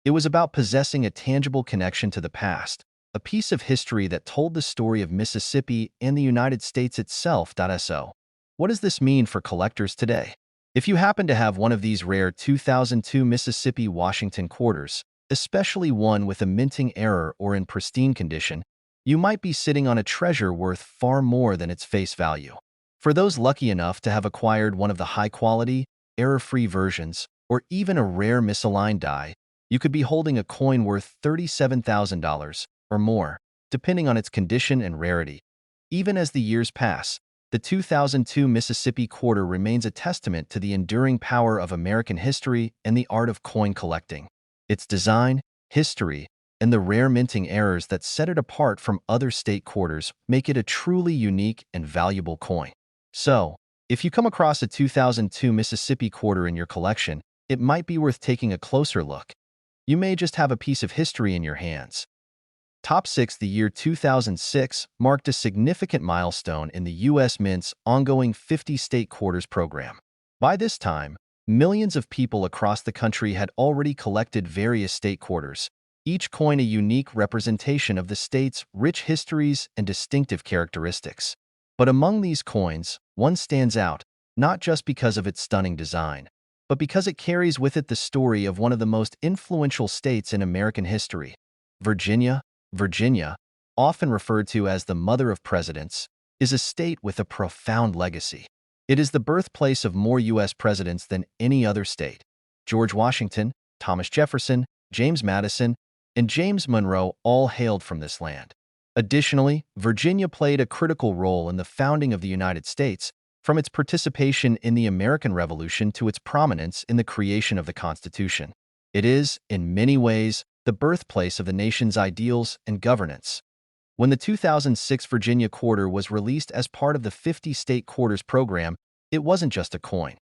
It was about possessing a tangible connection to the past, a piece of history that told the story of Mississippi and the United States itself. So, what does this mean for collectors today? If you happen to have one of these rare 2002 Mississippi Washington quarters, especially one with a minting error or in pristine condition, you might be sitting on a treasure worth far more than its face value. For those lucky enough to have acquired one of the high-quality, error-free versions, or even a rare misaligned die, you could be holding a coin worth $37,000 or more, depending on its condition and rarity. Even as the years pass, the 2002 Mississippi quarter remains a testament to the enduring power of American history and the art of coin collecting. Its design, history, and the rare minting errors that set it apart from other state quarters make it a truly unique and valuable coin. So, if you come across a 2002 Mississippi quarter in your collection, it might be worth taking a closer look. You may just have a piece of history in your hands. Top 6. The year 2006 marked a significant milestone in the U.S. Mint's ongoing 50-state quarters program. By this time, millions of people across the country had already collected various state quarters, each coin a unique representation of the state's rich histories and distinctive characteristics. But among these coins, one stands out, not just because of its stunning design, but because it carries with it the story of one of the most influential states in American history. Virginia, often referred to as the mother of presidents, is a state with a profound legacy. It is the birthplace of more U.S. presidents than any other state. George Washington, Thomas Jefferson, James Madison, and James Monroe all hailed from this land. Additionally, Virginia played a critical role in the founding of the United States, from its participation in the American Revolution to its prominence in the creation of the Constitution. It is, in many ways, the birthplace of the nation's ideals and governance. When the 2006 Virginia quarter was released as part of the 50-state quarters program, it wasn't just a coin.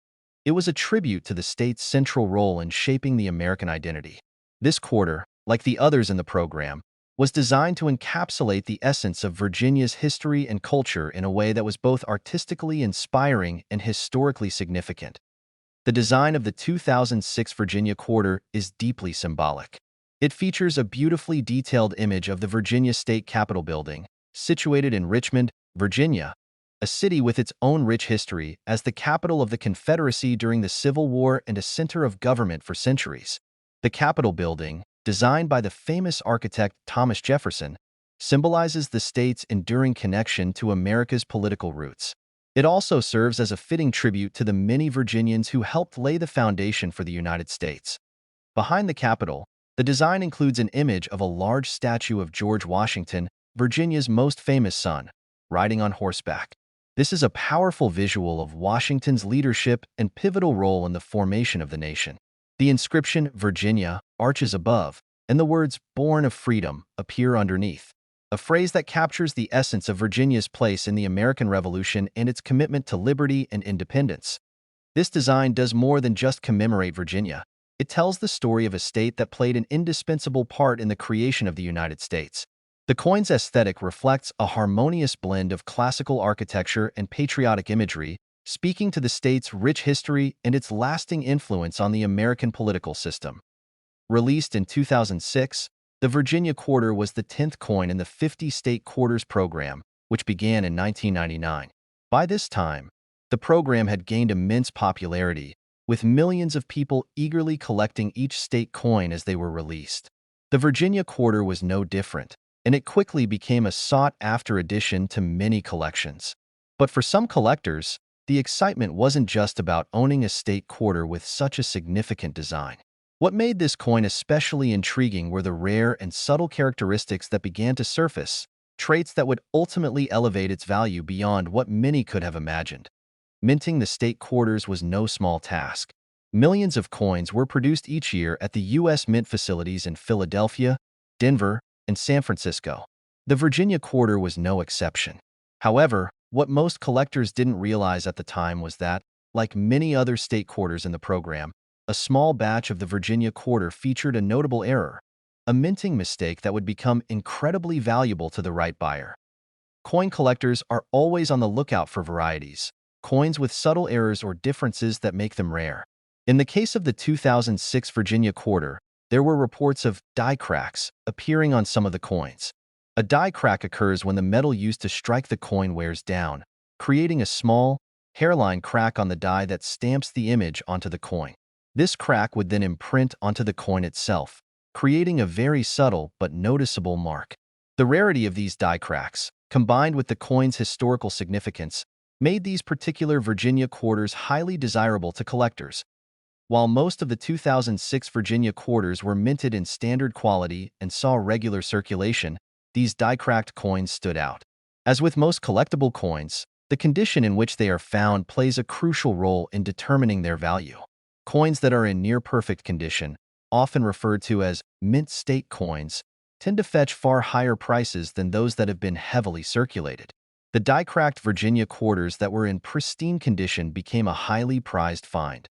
It was a tribute to the state's central role in shaping the American identity. This quarter, like the others in the program, was designed to encapsulate the essence of Virginia's history and culture in a way that was both artistically inspiring and historically significant. The design of the 2006 Virginia quarter is deeply symbolic. It features a beautifully detailed image of the Virginia State Capitol building, situated in Richmond, Virginia, a city with its own rich history as the capital of the Confederacy during the Civil War and a center of government for centuries. The Capitol building, designed by the famous architect Thomas Jefferson, symbolizes the state's enduring connection to America's political roots. It also serves as a fitting tribute to the many Virginians who helped lay the foundation for the United States. Behind the Capitol, the design includes an image of a large statue of George Washington, Virginia's most famous son, riding on horseback. This is a powerful visual of Washington's leadership and pivotal role in the formation of the nation. The inscription, Virginia, arches above, and the words, Born of Freedom, appear underneath, a phrase that captures the essence of Virginia's place in the American Revolution and its commitment to liberty and independence. This design does more than just commemorate Virginia. It tells the story of a state that played an indispensable part in the creation of the United States. The coin's aesthetic reflects a harmonious blend of classical architecture and patriotic imagery, speaking to the state's rich history and its lasting influence on the American political system. Released in 2006, the Virginia quarter was the 10th coin in the 50-state quarters program, which began in 1999. By this time, the program had gained immense popularity, with millions of people eagerly collecting each state coin as they were released. The Virginia quarter was no different, and it quickly became a sought-after addition to many collections. But for some collectors, the excitement wasn't just about owning a state quarter with such a significant design. What made this coin especially intriguing were the rare and subtle characteristics that began to surface, traits that would ultimately elevate its value beyond what many could have imagined. Minting the state quarters was no small task. Millions of coins were produced each year at the U.S. Mint facilities in Philadelphia, Denver, and San Francisco. The Virginia quarter was no exception. However, what most collectors didn't realize at the time was that, like many other state quarters in the program, a small batch of the Virginia quarter featured a notable error, a minting mistake that would become incredibly valuable to the right buyer. Coin collectors are always on the lookout for varieties, coins with subtle errors or differences that make them rare. In the case of the 2006 Virginia quarter, there were reports of die cracks appearing on some of the coins. A die crack occurs when the metal used to strike the coin wears down, creating a small, hairline crack on the die that stamps the image onto the coin. This crack would then imprint onto the coin itself, creating a very subtle but noticeable mark. The rarity of these die cracks, combined with the coin's historical significance, made these particular Virginia quarters highly desirable to collectors. While most of the 2006 Virginia quarters were minted in standard quality and saw regular circulation, these die-cracked coins stood out. As with most collectible coins, the condition in which they are found plays a crucial role in determining their value. Coins that are in near-perfect condition, often referred to as mint-state coins, tend to fetch far higher prices than those that have been heavily circulated. The die-cracked Virginia quarters that were in pristine condition became a highly prized find.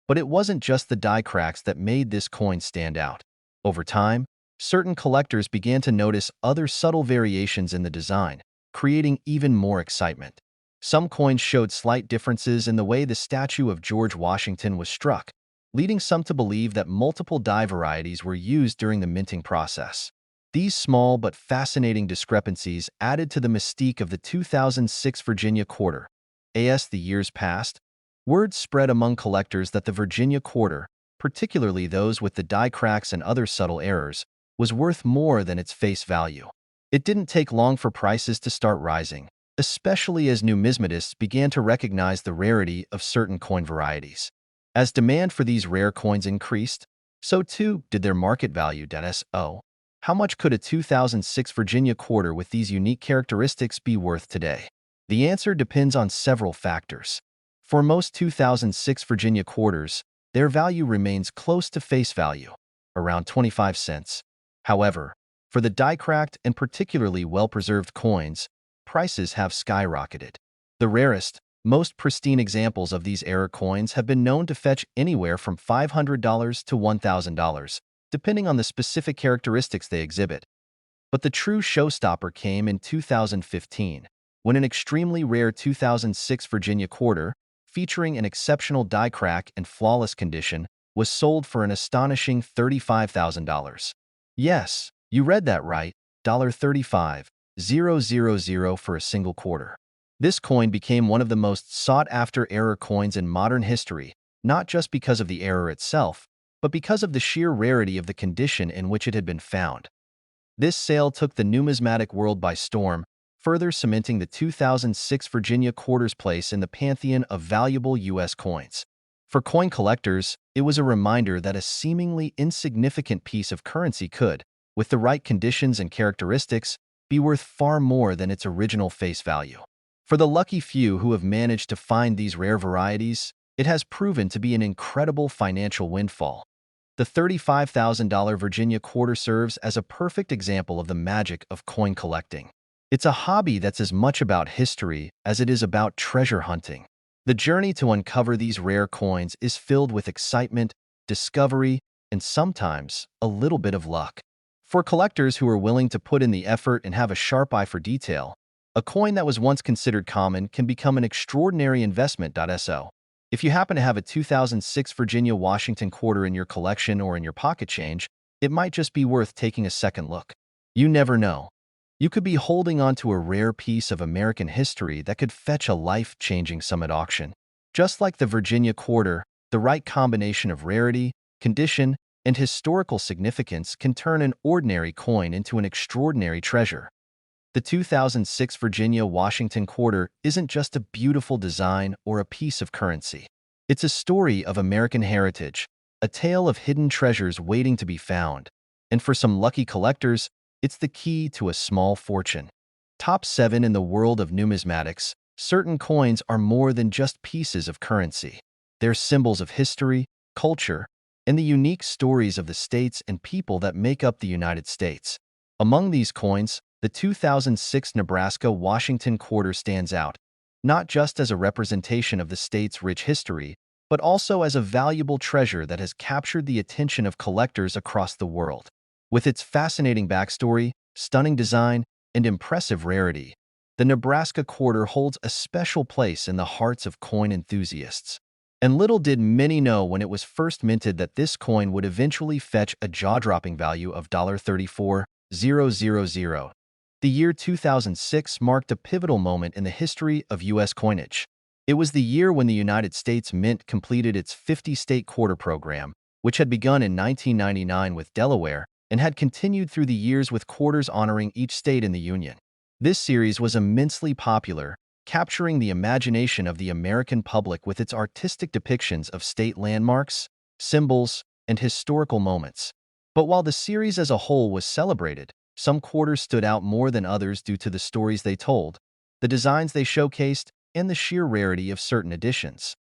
But it wasn't just the die cracks that made this coin stand out. Over time, certain collectors began to notice other subtle variations in the design, creating even more excitement. Some coins showed slight differences in the way the statue of George Washington was struck, leading some to believe that multiple die varieties were used during the minting process. These small but fascinating discrepancies added to the mystique of the 2006 Virginia quarter. As the years passed, word spread among collectors that the Virginia quarter, particularly those with the die cracks and other subtle errors, was worth more than its face value. It didn't take long for prices to start rising, especially as numismatists began to recognize the rarity of certain coin varieties. As demand for these rare coins increased, so too did their market value. So, how much could a 2006 Virginia quarter with these unique characteristics be worth today? The answer depends on several factors. For most 2006 Virginia quarters, their value remains close to face value, around 25 cents. However, for the die-cracked and particularly well-preserved coins, prices have skyrocketed. The rarest, most pristine examples of these error coins have been known to fetch anywhere from $500 to $1,000, depending on the specific characteristics they exhibit. But the true showstopper came in 2015, when an extremely rare 2006 Virginia quarter, featuring an exceptional die crack and flawless condition, was sold for an astonishing $35,000. Yes, you read that right, $35,000 for a single quarter. This coin became one of the most sought-after error coins in modern history, not just because of the error itself, but because of the sheer rarity of the condition in which it had been found. This sale took the numismatic world by storm, further cementing the 2006 Virginia quarter's place in the pantheon of valuable U.S. coins. For coin collectors, it was a reminder that a seemingly insignificant piece of currency could, with the right conditions and characteristics, be worth far more than its original face value. For the lucky few who have managed to find these rare varieties, it has proven to be an incredible financial windfall. The $35,000 Virginia quarter serves as a perfect example of the magic of coin collecting. It's a hobby that's as much about history as it is about treasure hunting. The journey to uncover these rare coins is filled with excitement, discovery, and sometimes a little bit of luck. For collectors who are willing to put in the effort and have a sharp eye for detail, a coin that was once considered common can become an extraordinary investment. So, if you happen to have a 2006 Virginia Washington quarter in your collection or in your pocket change, it might just be worth taking a second look. You never know. You could be holding on to a rare piece of American history that could fetch a life-changing sum at auction. Just like the Virginia quarter, the right combination of rarity, condition, and historical significance can turn an ordinary coin into an extraordinary treasure. The 2006 Virginia Washington quarter isn't just a beautiful design or a piece of currency. It's a story of American heritage, a tale of hidden treasures waiting to be found. And for some lucky collectors, it's the key to a small fortune. Top 7 in the world of numismatics, certain coins are more than just pieces of currency. They're symbols of history, culture, and the unique stories of the states and people that make up the United States. Among these coins, the 2006 Nebraska Washington quarter stands out, not just as a representation of the state's rich history, but also as a valuable treasure that has captured the attention of collectors across the world. With its fascinating backstory, stunning design, and impressive rarity, the Nebraska quarter holds a special place in the hearts of coin enthusiasts. And little did many know when it was first minted that this coin would eventually fetch a jaw-dropping value of $34,000. The year 2006 marked a pivotal moment in the history of U.S. coinage. It was the year when the United States Mint completed its 50-state quarter program, which had begun in 1999 with Delaware and had continued through the years with quarters honoring each state in the Union. This series was immensely popular, capturing the imagination of the American public with its artistic depictions of state landmarks, symbols, and historical moments. But while the series as a whole was celebrated, some quarters stood out more than others due to the stories they told, the designs they showcased, and the sheer rarity of certain editions.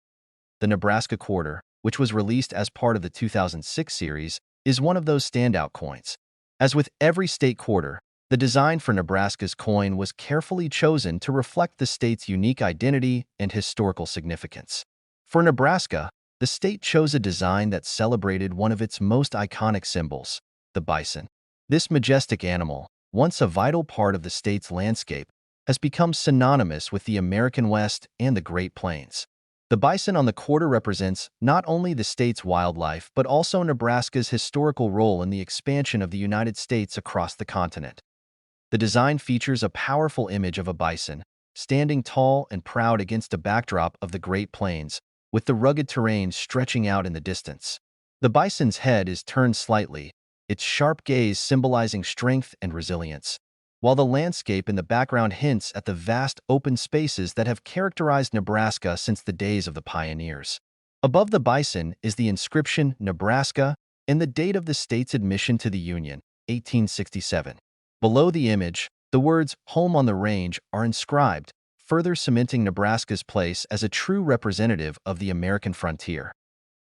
The Nebraska quarter, which was released as part of the 2006 series, is one of those standout coins. As with every state quarter, the design for Nebraska's coin was carefully chosen to reflect the state's unique identity and historical significance. For Nebraska, the state chose a design that celebrated one of its most iconic symbols, the bison. This majestic animal, once a vital part of the state's landscape, has become synonymous with the American West and the Great Plains. The bison on the quarter represents not only the state's wildlife but also Nebraska's historical role in the expansion of the United States across the continent. The design features a powerful image of a bison, standing tall and proud against a backdrop of the Great Plains, with the rugged terrain stretching out in the distance. The bison's head is turned slightly, its sharp gaze symbolizing strength and resilience, while the landscape in the background hints at the vast open spaces that have characterized Nebraska since the days of the pioneers. Above the bison is the inscription Nebraska and the date of the state's admission to the Union, 1867. Below the image, the words "Home on the Range" are inscribed, further cementing Nebraska's place as a true representative of the American frontier.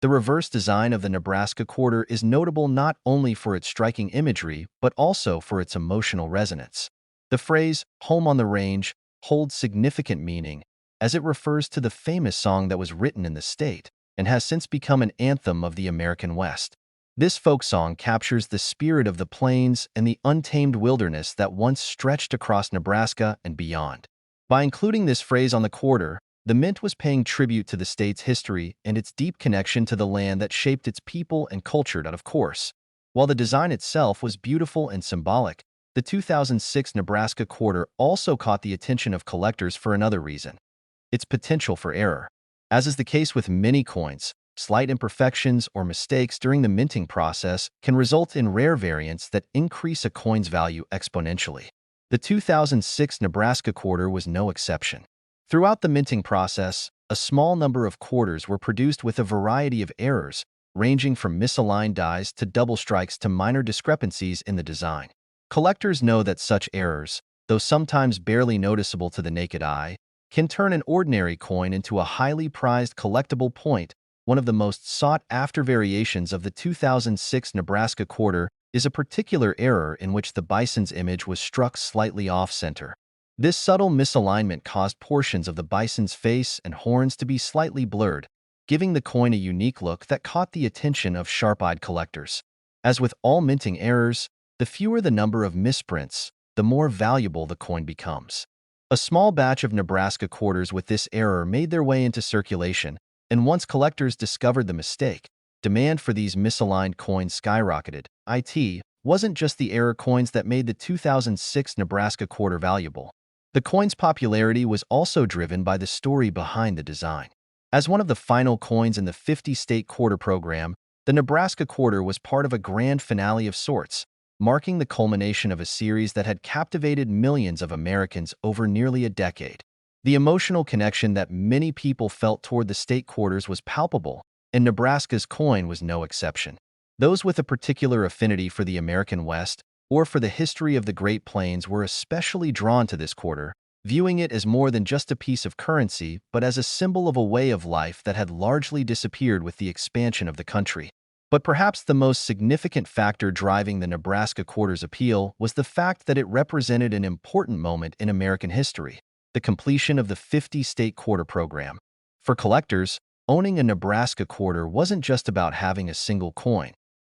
The reverse design of the Nebraska quarter is notable not only for its striking imagery, but also for its emotional resonance. The phrase, "home on the range," holds significant meaning, as it refers to the famous song that was written in the state and has since become an anthem of the American West. This folk song captures the spirit of the plains and the untamed wilderness that once stretched across Nebraska and beyond. By including this phrase on the quarter, the Mint was paying tribute to the state's history and its deep connection to the land that shaped its people and culture. Of course, while the design itself was beautiful and symbolic, the 2006 Nebraska quarter also caught the attention of collectors for another reason: its potential for error. As is the case with many coins, slight imperfections or mistakes during the minting process can result in rare variants that increase a coin's value exponentially. The 2006 Nebraska quarter was no exception. Throughout the minting process, a small number of quarters were produced with a variety of errors, ranging from misaligned dies to double strikes to minor discrepancies in the design. Collectors know that such errors, though sometimes barely noticeable to the naked eye, can turn an ordinary coin into a highly prized collectible point. One of the most sought-after variations of the 2006 Nebraska quarter is a particular error in which the bison's image was struck slightly off-center. This subtle misalignment caused portions of the bison's face and horns to be slightly blurred, giving the coin a unique look that caught the attention of sharp-eyed collectors. As with all minting errors, the fewer the number of misprints, the more valuable the coin becomes. A small batch of Nebraska quarters with this error made their way into circulation, and once collectors discovered the mistake, demand for these misaligned coins skyrocketed. It wasn't just the error coins that made the 2006 Nebraska quarter valuable. The coin's popularity was also driven by the story behind the design. As one of the final coins in the 50-state quarter program, the Nebraska quarter was part of a grand finale of sorts, marking the culmination of a series that had captivated millions of Americans over nearly a decade. The emotional connection that many people felt toward the state quarters was palpable, and Nebraska's coin was no exception. Those with a particular affinity for the American West or for the history of the Great Plains were especially drawn to this quarter, viewing it as more than just a piece of currency, but as a symbol of a way of life that had largely disappeared with the expansion of the country. But perhaps the most significant factor driving the Nebraska quarter's appeal was the fact that it represented an important moment in American history, the completion of the 50-state quarter program. For collectors, owning a Nebraska quarter wasn't just about having a single coin.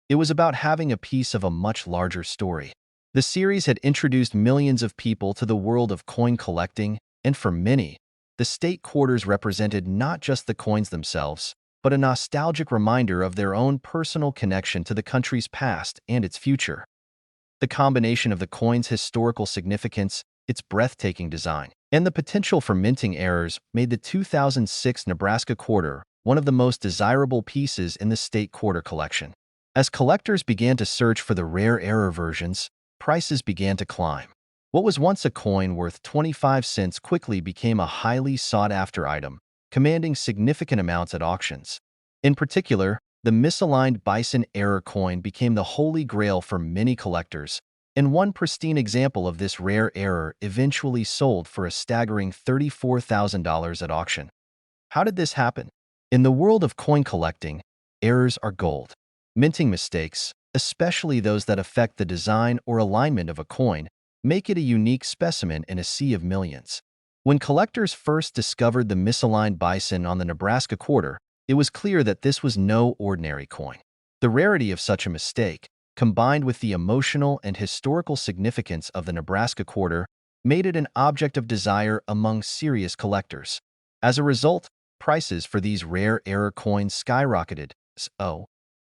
It was about having a piece of a much larger story. The series had introduced millions of people to the world of coin collecting, and for many, the state quarters represented not just the coins themselves, but a nostalgic reminder of their own personal connection to the country's past and its future. The combination of the coin's historical significance, its breathtaking design, and the potential for minting errors made the 2006 Nebraska quarter one of the most desirable pieces in the state quarter collection. As collectors began to search for the rare error versions, prices began to climb. What was once a coin worth 25 cents quickly became a highly sought-after item, commanding significant amounts at auctions. In particular, the misaligned bison error coin became the holy grail for many collectors, and one pristine example of this rare error eventually sold for a staggering $34,000 at auction. How did this happen? In the world of coin collecting, errors are gold. Minting mistakes, especially those that affect the design or alignment of a coin, make it a unique specimen in a sea of millions. When collectors first discovered the misaligned bison on the Nebraska quarter, it was clear that this was no ordinary coin. The rarity of such a mistake, combined with the emotional and historical significance of the Nebraska quarter, made it an object of desire among serious collectors. As a result, prices for these rare error coins skyrocketed.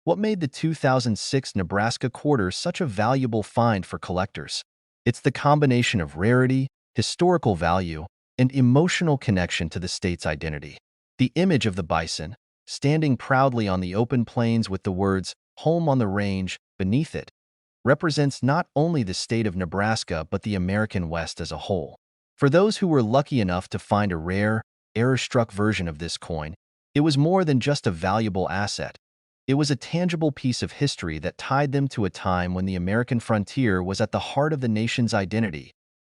What made the 2006 Nebraska quarter such a valuable find for collectors? It's the combination of rarity, historical value, and emotional connection to the state's identity. The image of the bison, standing proudly on the open plains with the words, "Home on the Range," beneath it, represents not only the state of Nebraska but the American West as a whole. For those who were lucky enough to find a rare, error-struck version of this coin, it was more than just a valuable asset. It was a tangible piece of history that tied them to a time when the American frontier was at the heart of the nation's identity.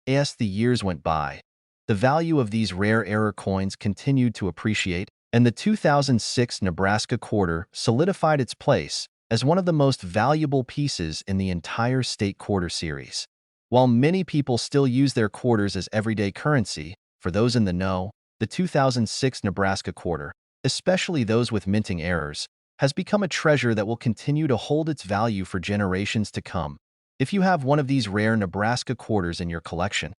As the years went by, the value of these rare error coins continued to appreciate, and the 2006 Nebraska quarter solidified its place as one of the most valuable pieces in the entire state quarter series. While many people still use their quarters as everyday currency, for those in the know, the 2006 Nebraska quarter, especially those with minting errors, has become a treasure that will continue to hold its value for generations to come. If you have one of these rare Nebraska quarters in your collection,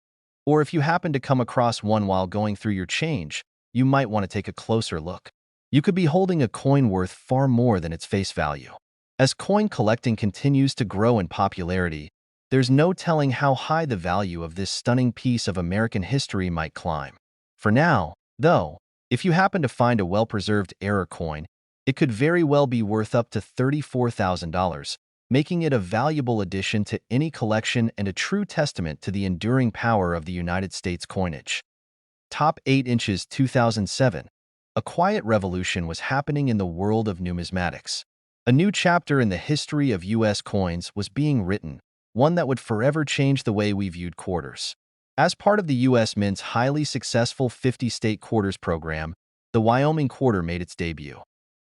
or if you happen to come across one while going through your change, you might want to take a closer look. You could be holding a coin worth far more than its face value. As coin collecting continues to grow in popularity, there's no telling how high the value of this stunning piece of American history might climb. For now, though, if you happen to find a well-preserved error coin, it could very well be worth up to $34,000, making it a valuable addition to any collection and a true testament to the enduring power of the United States coinage. Top 8 inches 2007. A quiet revolution was happening in the world of numismatics. A new chapter in the history of U.S. coins was being written, one that would forever change the way we viewed quarters. As part of the U.S. Mint's highly successful 50-state quarters program, the Wyoming quarter made its debut.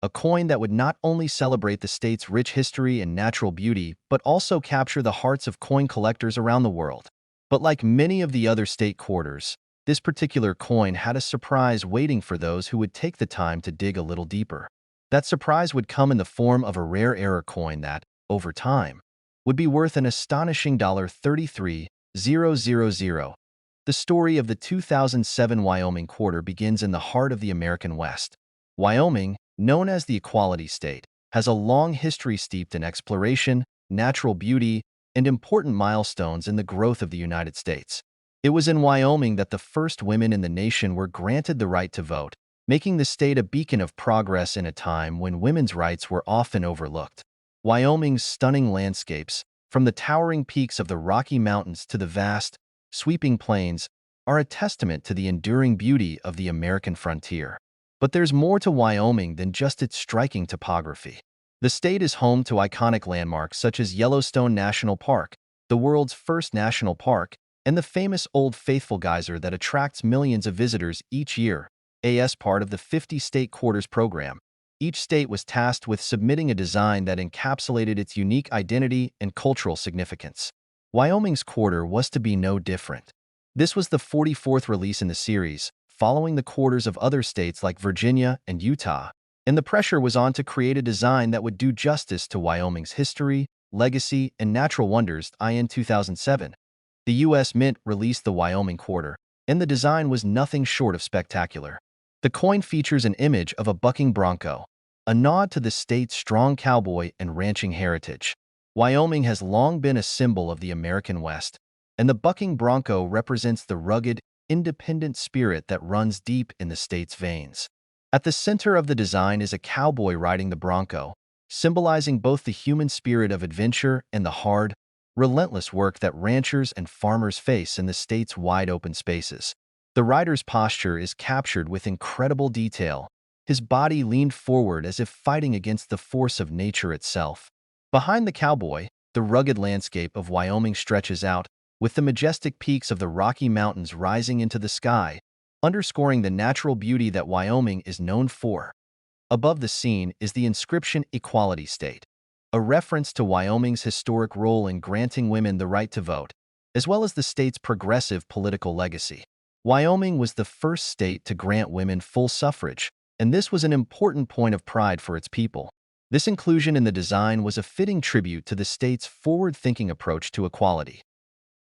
A coin that would not only celebrate the state's rich history and natural beauty, but also capture the hearts of coin collectors around the world. But like many of the other state quarters, this particular coin had a surprise waiting for those who would take the time to dig a little deeper. That surprise would come in the form of a rare error coin that, over time, would be worth an astonishing $33,000. The story of the 2007 Wyoming quarter begins in the heart of the American West. Wyoming, known as the Equality State, has a long history steeped in exploration, natural beauty, and important milestones in the growth of the United States. It was in Wyoming that the first women in the nation were granted the right to vote, making the state a beacon of progress in a time when women's rights were often overlooked. Wyoming's stunning landscapes, from the towering peaks of the Rocky Mountains to the vast, sweeping plains, are a testament to the enduring beauty of the American frontier. But there's more to Wyoming than just its striking topography. The state is home to iconic landmarks such as Yellowstone National Park, the world's first national park, and the famous Old Faithful geyser that attracts millions of visitors each year, as part of the 50-state quarters program. Each state was tasked with submitting a design that encapsulated its unique identity and cultural significance. Wyoming's quarter was to be no different. This was the 44th release in the series, following the quarters of other states like Virginia and Utah, and the pressure was on to create a design that would do justice to Wyoming's history, legacy, and natural wonders. In 2007, the U.S. Mint released the Wyoming quarter, and the design was nothing short of spectacular. The coin features an image of a bucking bronco, a nod to the state's strong cowboy and ranching heritage. Wyoming has long been a symbol of the American West, and the bucking bronco represents the rugged, independent spirit that runs deep in the state's veins. At the center of the design is a cowboy riding the bronco, symbolizing both the human spirit of adventure and the hard, relentless work that ranchers and farmers face in the state's wide-open spaces. The rider's posture is captured with incredible detail, his body leaned forward as if fighting against the force of nature itself. Behind the cowboy, the rugged landscape of Wyoming stretches out, with the majestic peaks of the Rocky Mountains rising into the sky, underscoring the natural beauty that Wyoming is known for. Above the scene is the inscription Equality State, a reference to Wyoming's historic role in granting women the right to vote, as well as the state's progressive political legacy. Wyoming was the first state to grant women full suffrage, and this was an important point of pride for its people. This inclusion in the design was a fitting tribute to the state's forward-thinking approach to equality.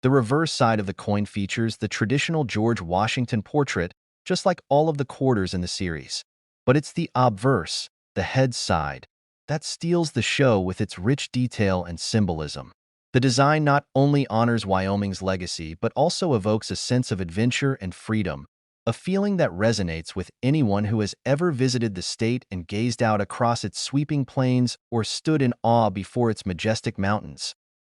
The reverse side of the coin features the traditional George Washington portrait, just like all of the quarters in the series. But it's the obverse, the head side, that steals the show with its rich detail and symbolism. The design not only honors Wyoming's legacy but also evokes a sense of adventure and freedom, a feeling that resonates with anyone who has ever visited the state and gazed out across its sweeping plains or stood in awe before its majestic mountains.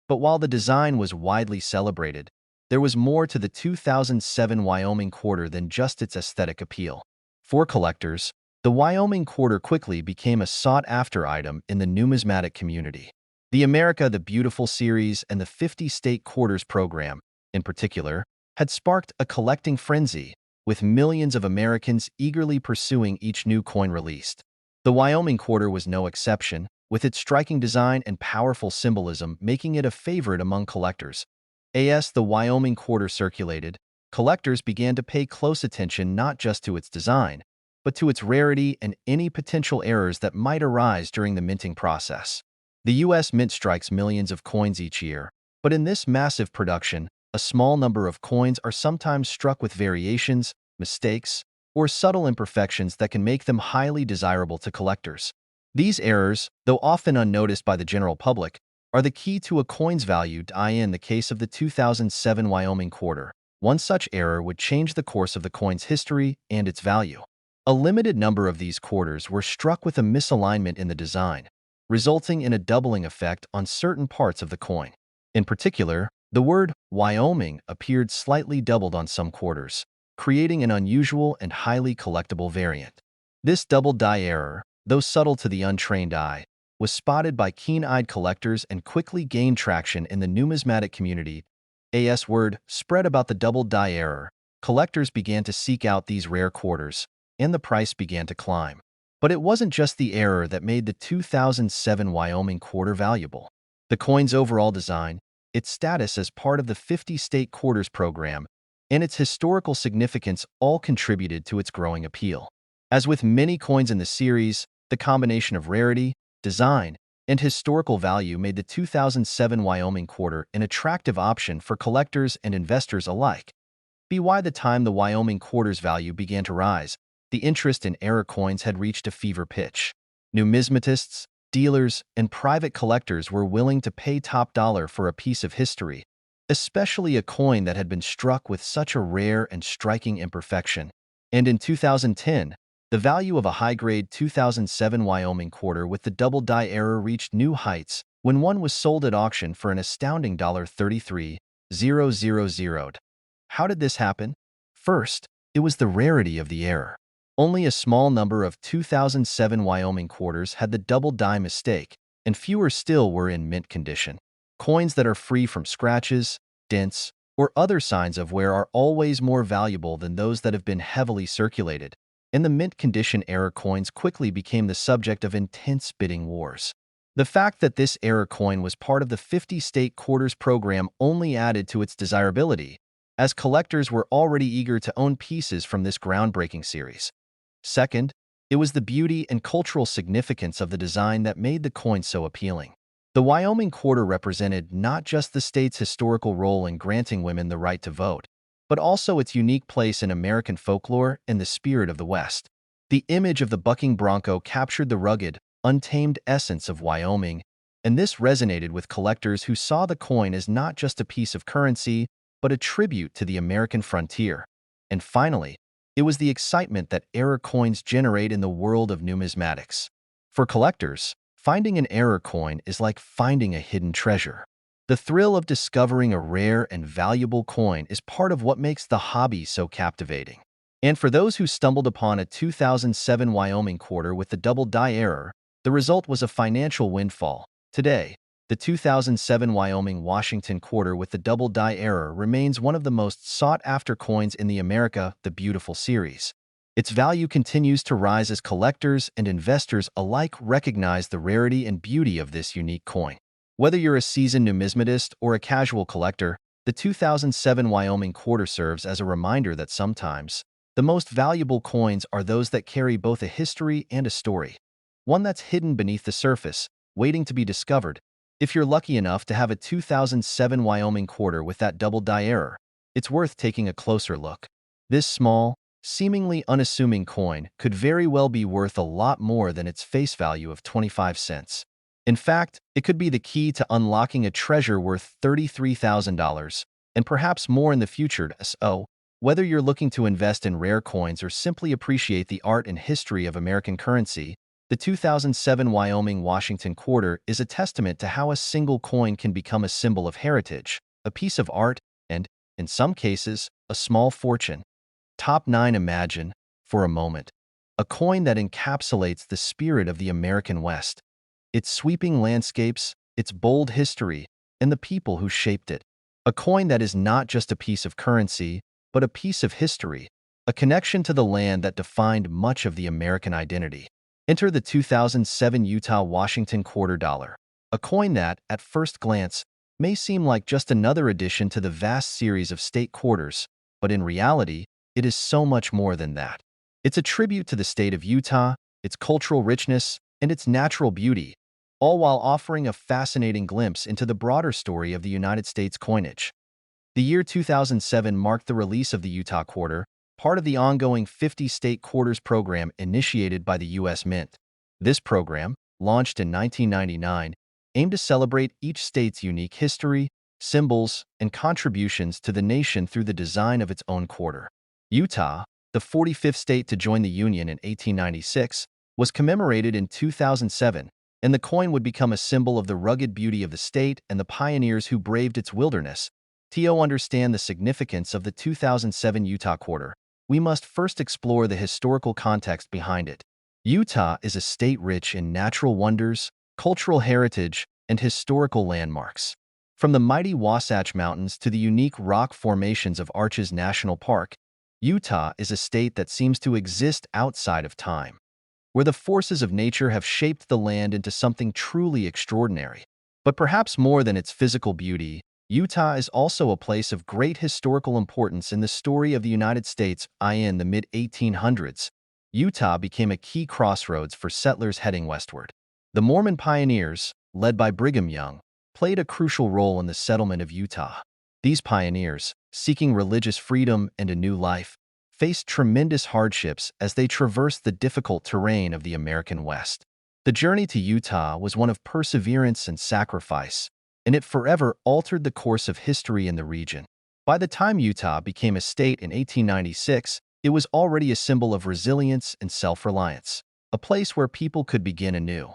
But while the design was widely celebrated, there was more to the 2007 Wyoming quarter than just its aesthetic appeal. For collectors, the Wyoming quarter quickly became a sought-after item in the numismatic community. The America the Beautiful series and the 50-state quarters program, in particular, had sparked a collecting frenzy, with millions of Americans eagerly pursuing each new coin released. The Wyoming quarter was no exception, with its striking design and powerful symbolism making it a favorite among collectors. As the Wyoming quarter circulated, collectors began to pay close attention not just to its design, but to its rarity and any potential errors that might arise during the minting process. The U.S. Mint strikes millions of coins each year, but in this massive production, a small number of coins are sometimes struck with variations, mistakes, or subtle imperfections that can make them highly desirable to collectors. These errors, though often unnoticed by the general public, are the key to a coin's value. In the case of the 2007 Wyoming quarter, one such error would change the course of the coin's history and its value. A limited number of these quarters were struck with a misalignment in the design, resulting in a doubling effect on certain parts of the coin. In particular, the word Wyoming appeared slightly doubled on some quarters, creating an unusual and highly collectible variant. This double die error, though subtle to the untrained eye, was spotted by keen-eyed collectors and quickly gained traction in the numismatic community. As word spread about the double die error, collectors began to seek out these rare quarters, and the price began to climb. But it wasn't just the error that made the 2007 Wyoming quarter valuable. The coin's overall design, its status as part of the 50-state quarters program, and its historical significance all contributed to its growing appeal. As with many coins in the series, the combination of rarity, design, and historical value made the 2007 Wyoming quarter an attractive option for collectors and investors alike. By the time the Wyoming quarter's value began to rise, the interest in error coins had reached a fever pitch. Numismatists, dealers, and private collectors were willing to pay top dollar for a piece of history, especially a coin that had been struck with such a rare and striking imperfection. And in 2010, the value of a high-grade 2007 Wyoming quarter with the double die error reached new heights when one was sold at auction for an astounding $33,000. How did this happen? First, it was the rarity of the error. Only a small number of 2007 Wyoming quarters had the double die mistake, and fewer still were in mint condition. Coins that are free from scratches, dents, or other signs of wear are always more valuable than those that have been heavily circulated, and the mint condition error coins quickly became the subject of intense bidding wars. The fact that this error coin was part of the 50-state quarters program only added to its desirability, as collectors were already eager to own pieces from this groundbreaking series. Second, it was the beauty and cultural significance of the design that made the coin so appealing. The Wyoming quarter represented not just the state's historical role in granting women the right to vote, but also its unique place in American folklore and the spirit of the West. The image of the bucking bronco captured the rugged, untamed essence of Wyoming, and this resonated with collectors who saw the coin as not just a piece of currency, but a tribute to the American frontier. And finally, it was the excitement that error coins generate in the world of numismatics. For collectors, finding an error coin is like finding a hidden treasure. The thrill of discovering a rare and valuable coin is part of what makes the hobby so captivating. And for those who stumbled upon a 2007 Wyoming quarter with the double die error, the result was a financial windfall. Today, the 2007 Wyoming Washington quarter with the double die error remains one of the most sought-after coins in the America the Beautiful series. Its value continues to rise as collectors and investors alike recognize the rarity and beauty of this unique coin. Whether you're a seasoned numismatist or a casual collector, the 2007 Wyoming quarter serves as a reminder that sometimes the most valuable coins are those that carry both a history and a story, one that's hidden beneath the surface, waiting to be discovered. If you're lucky enough to have a 2007 Wyoming quarter with that double die error, it's worth taking a closer look. This small, seemingly unassuming coin could very well be worth a lot more than its face value of 25 cents. In fact, it could be the key to unlocking a treasure worth $33,000, and perhaps more in the future. So, whether you're looking to invest in rare coins or simply appreciate the art and history of American currency, the 2007 Wyoming Washington quarter is a testament to how a single coin can become a symbol of heritage, a piece of art, and, in some cases, a small fortune. Top 9. Imagine, for a moment, a coin that encapsulates the spirit of the American West, its sweeping landscapes, its bold history, and the people who shaped it. A coin that is not just a piece of currency, but a piece of history, a connection to the land that defined much of the American identity. Enter the 2007 Utah Washington quarter dollar, a coin that, at first glance, may seem like just another addition to the vast series of state quarters, but in reality, it is so much more than that. It's a tribute to the state of Utah, its cultural richness, and its natural beauty, all while offering a fascinating glimpse into the broader story of the United States coinage. The year 2007 marked the release of the Utah quarter, part of the ongoing 50-state quarters program initiated by the U.S. Mint. This program, launched in 1999, aimed to celebrate each state's unique history, symbols, and contributions to the nation through the design of its own quarter. Utah, the 45th state to join the Union in 1896, was commemorated in 2007, and the coin would become a symbol of the rugged beauty of the state and the pioneers who braved its wilderness. To understand the significance of the 2007 Utah quarter, we must first explore the historical context behind it. Utah is a state rich in natural wonders, cultural heritage, and historical landmarks. From the mighty Wasatch Mountains to the unique rock formations of Arches National Park, Utah is a state that seems to exist outside of time, where the forces of nature have shaped the land into something truly extraordinary. But perhaps more than its physical beauty, Utah is also a place of great historical importance in the story of the United States. In the mid-1800s, Utah became a key crossroads for settlers heading westward. The Mormon pioneers, led by Brigham Young, played a crucial role in the settlement of Utah. These pioneers, seeking religious freedom and a new life, faced tremendous hardships as they traversed the difficult terrain of the American West. The journey to Utah was one of perseverance and sacrifice, and it forever altered the course of history in the region. By the time Utah became a state in 1896, it was already a symbol of resilience and self-reliance, a place where people could begin anew.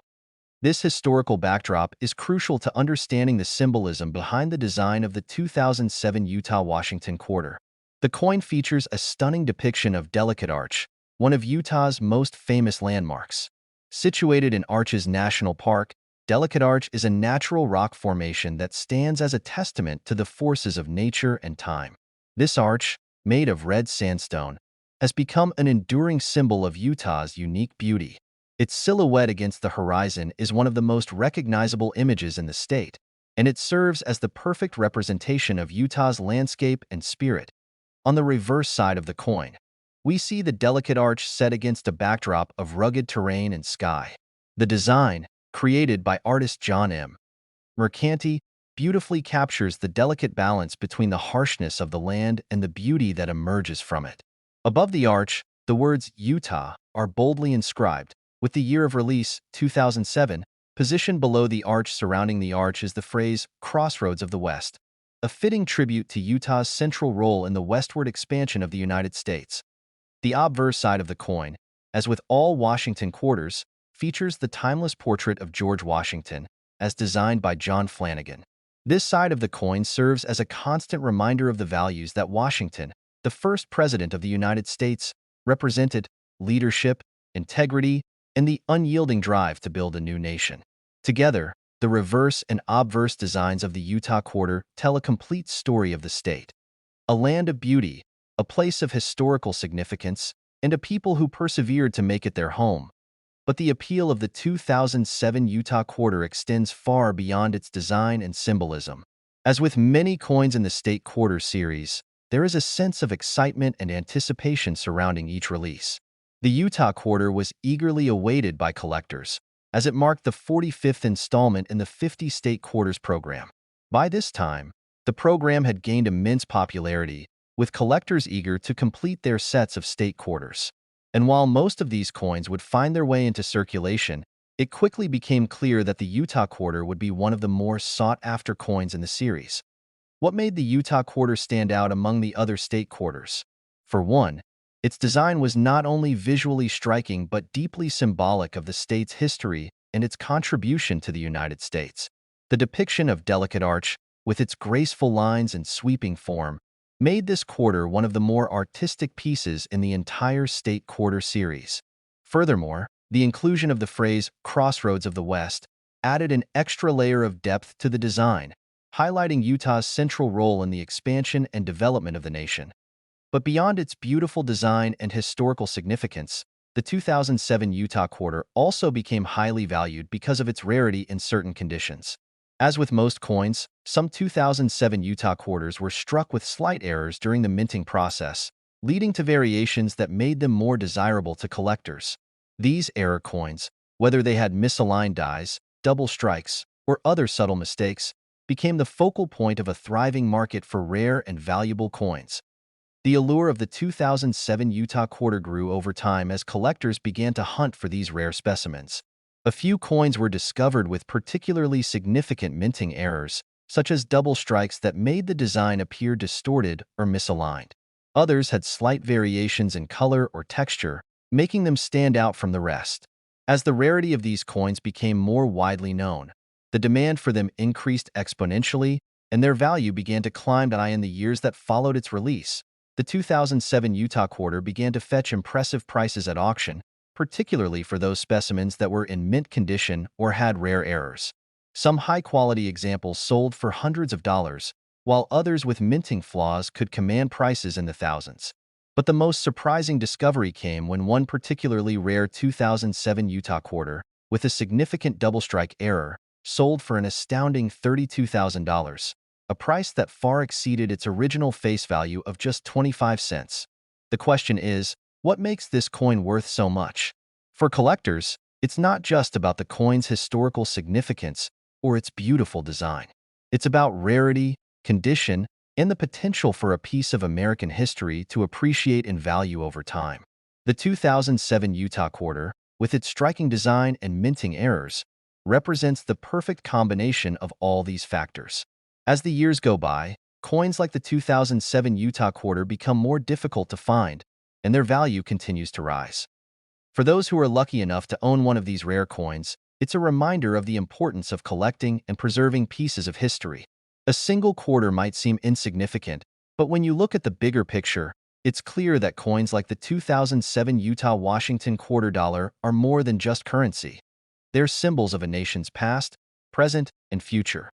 This historical backdrop is crucial to understanding the symbolism behind the design of the 2007 Utah Washington quarter. The coin features a stunning depiction of Delicate Arch, one of Utah's most famous landmarks. Situated in Arches National Park, delicate arch is a natural rock formation that stands as a testament to the forces of nature and time. This arch, made of red sandstone, has become an enduring symbol of Utah's unique beauty. Its silhouette against the horizon is one of the most recognizable images in the state, and it serves as the perfect representation of Utah's landscape and spirit. On the reverse side of the coin, we see the delicate arch set against a backdrop of rugged terrain and sky. The design, created by artist John M. Mercanti, beautifully captures the delicate balance between the harshness of the land and the beauty that emerges from it. Above the arch, the words Utah are boldly inscribed, with the year of release, 2007, positioned below the arch. Surrounding the arch is the phrase, "Crossroads of the West," a fitting tribute to Utah's central role in the westward expansion of the United States. The obverse side of the coin, as with all Washington quarters, features the timeless portrait of George Washington, as designed by John Flanagan. This side of the coin serves as a constant reminder of the values that Washington, the first president of the United States, represented: leadership, integrity, and the unyielding drive to build a new nation. Together, the reverse and obverse designs of the Utah quarter tell a complete story of the state. A land of beauty, a place of historical significance, and a people who persevered to make it their home. But the appeal of the 2007 Utah quarter extends far beyond its design and symbolism. As with many coins in the state quarter series, there is a sense of excitement and anticipation surrounding each release. The Utah quarter was eagerly awaited by collectors, as it marked the 45th installment in the 50 State Quarters program. By this time, the program had gained immense popularity, with collectors eager to complete their sets of state quarters. And while most of these coins would find their way into circulation, it quickly became clear that the Utah quarter would be one of the more sought-after coins in the series. What made the Utah quarter stand out among the other state quarters? For one, its design was not only visually striking but deeply symbolic of the state's history and its contribution to the United States. The depiction of delicate arch, with its graceful lines and sweeping form, made this quarter one of the more artistic pieces in the entire state quarter series. Furthermore, the inclusion of the phrase, "Crossroads of the West," added an extra layer of depth to the design, highlighting Utah's central role in the expansion and development of the nation. But beyond its beautiful design and historical significance, the 2007 Utah quarter also became highly valued because of its rarity in certain conditions. As with most coins, some 2007 Utah quarters were struck with slight errors during the minting process, leading to variations that made them more desirable to collectors. These error coins, whether they had misaligned dies, double strikes, or other subtle mistakes, became the focal point of a thriving market for rare and valuable coins. The allure of the 2007 Utah quarter grew over time as collectors began to hunt for these rare specimens. A few coins were discovered with particularly significant minting errors, such as double strikes that made the design appear distorted or misaligned. Others had slight variations in color or texture, making them stand out from the rest. As the rarity of these coins became more widely known, the demand for them increased exponentially, and their value began to climb high in the years that followed its release. The 2007 Utah quarter began to fetch impressive prices at auction, particularly for those specimens that were in mint condition or had rare errors. Some high-quality examples sold for hundreds of dollars, while others with minting flaws could command prices in the thousands. But the most surprising discovery came when one particularly rare 2007 Utah quarter, with a significant double strike error, sold for an astounding $32,000. A price that far exceeded its original face value of just 25 cents. The question is, what makes this coin worth so much? For collectors, it's not just about the coin's historical significance or its beautiful design. It's about rarity, condition, and the potential for a piece of American history to appreciate in value over time. The 2007 Utah quarter, with its striking design and minting errors, represents the perfect combination of all these factors. As the years go by, coins like the 2007 Utah quarter become more difficult to find, and their value continues to rise. For those who are lucky enough to own one of these rare coins, it's a reminder of the importance of collecting and preserving pieces of history. A single quarter might seem insignificant, but when you look at the bigger picture, it's clear that coins like the 2007 Utah Washington quarter dollar are more than just currency. They're symbols of a nation's past, present, and future.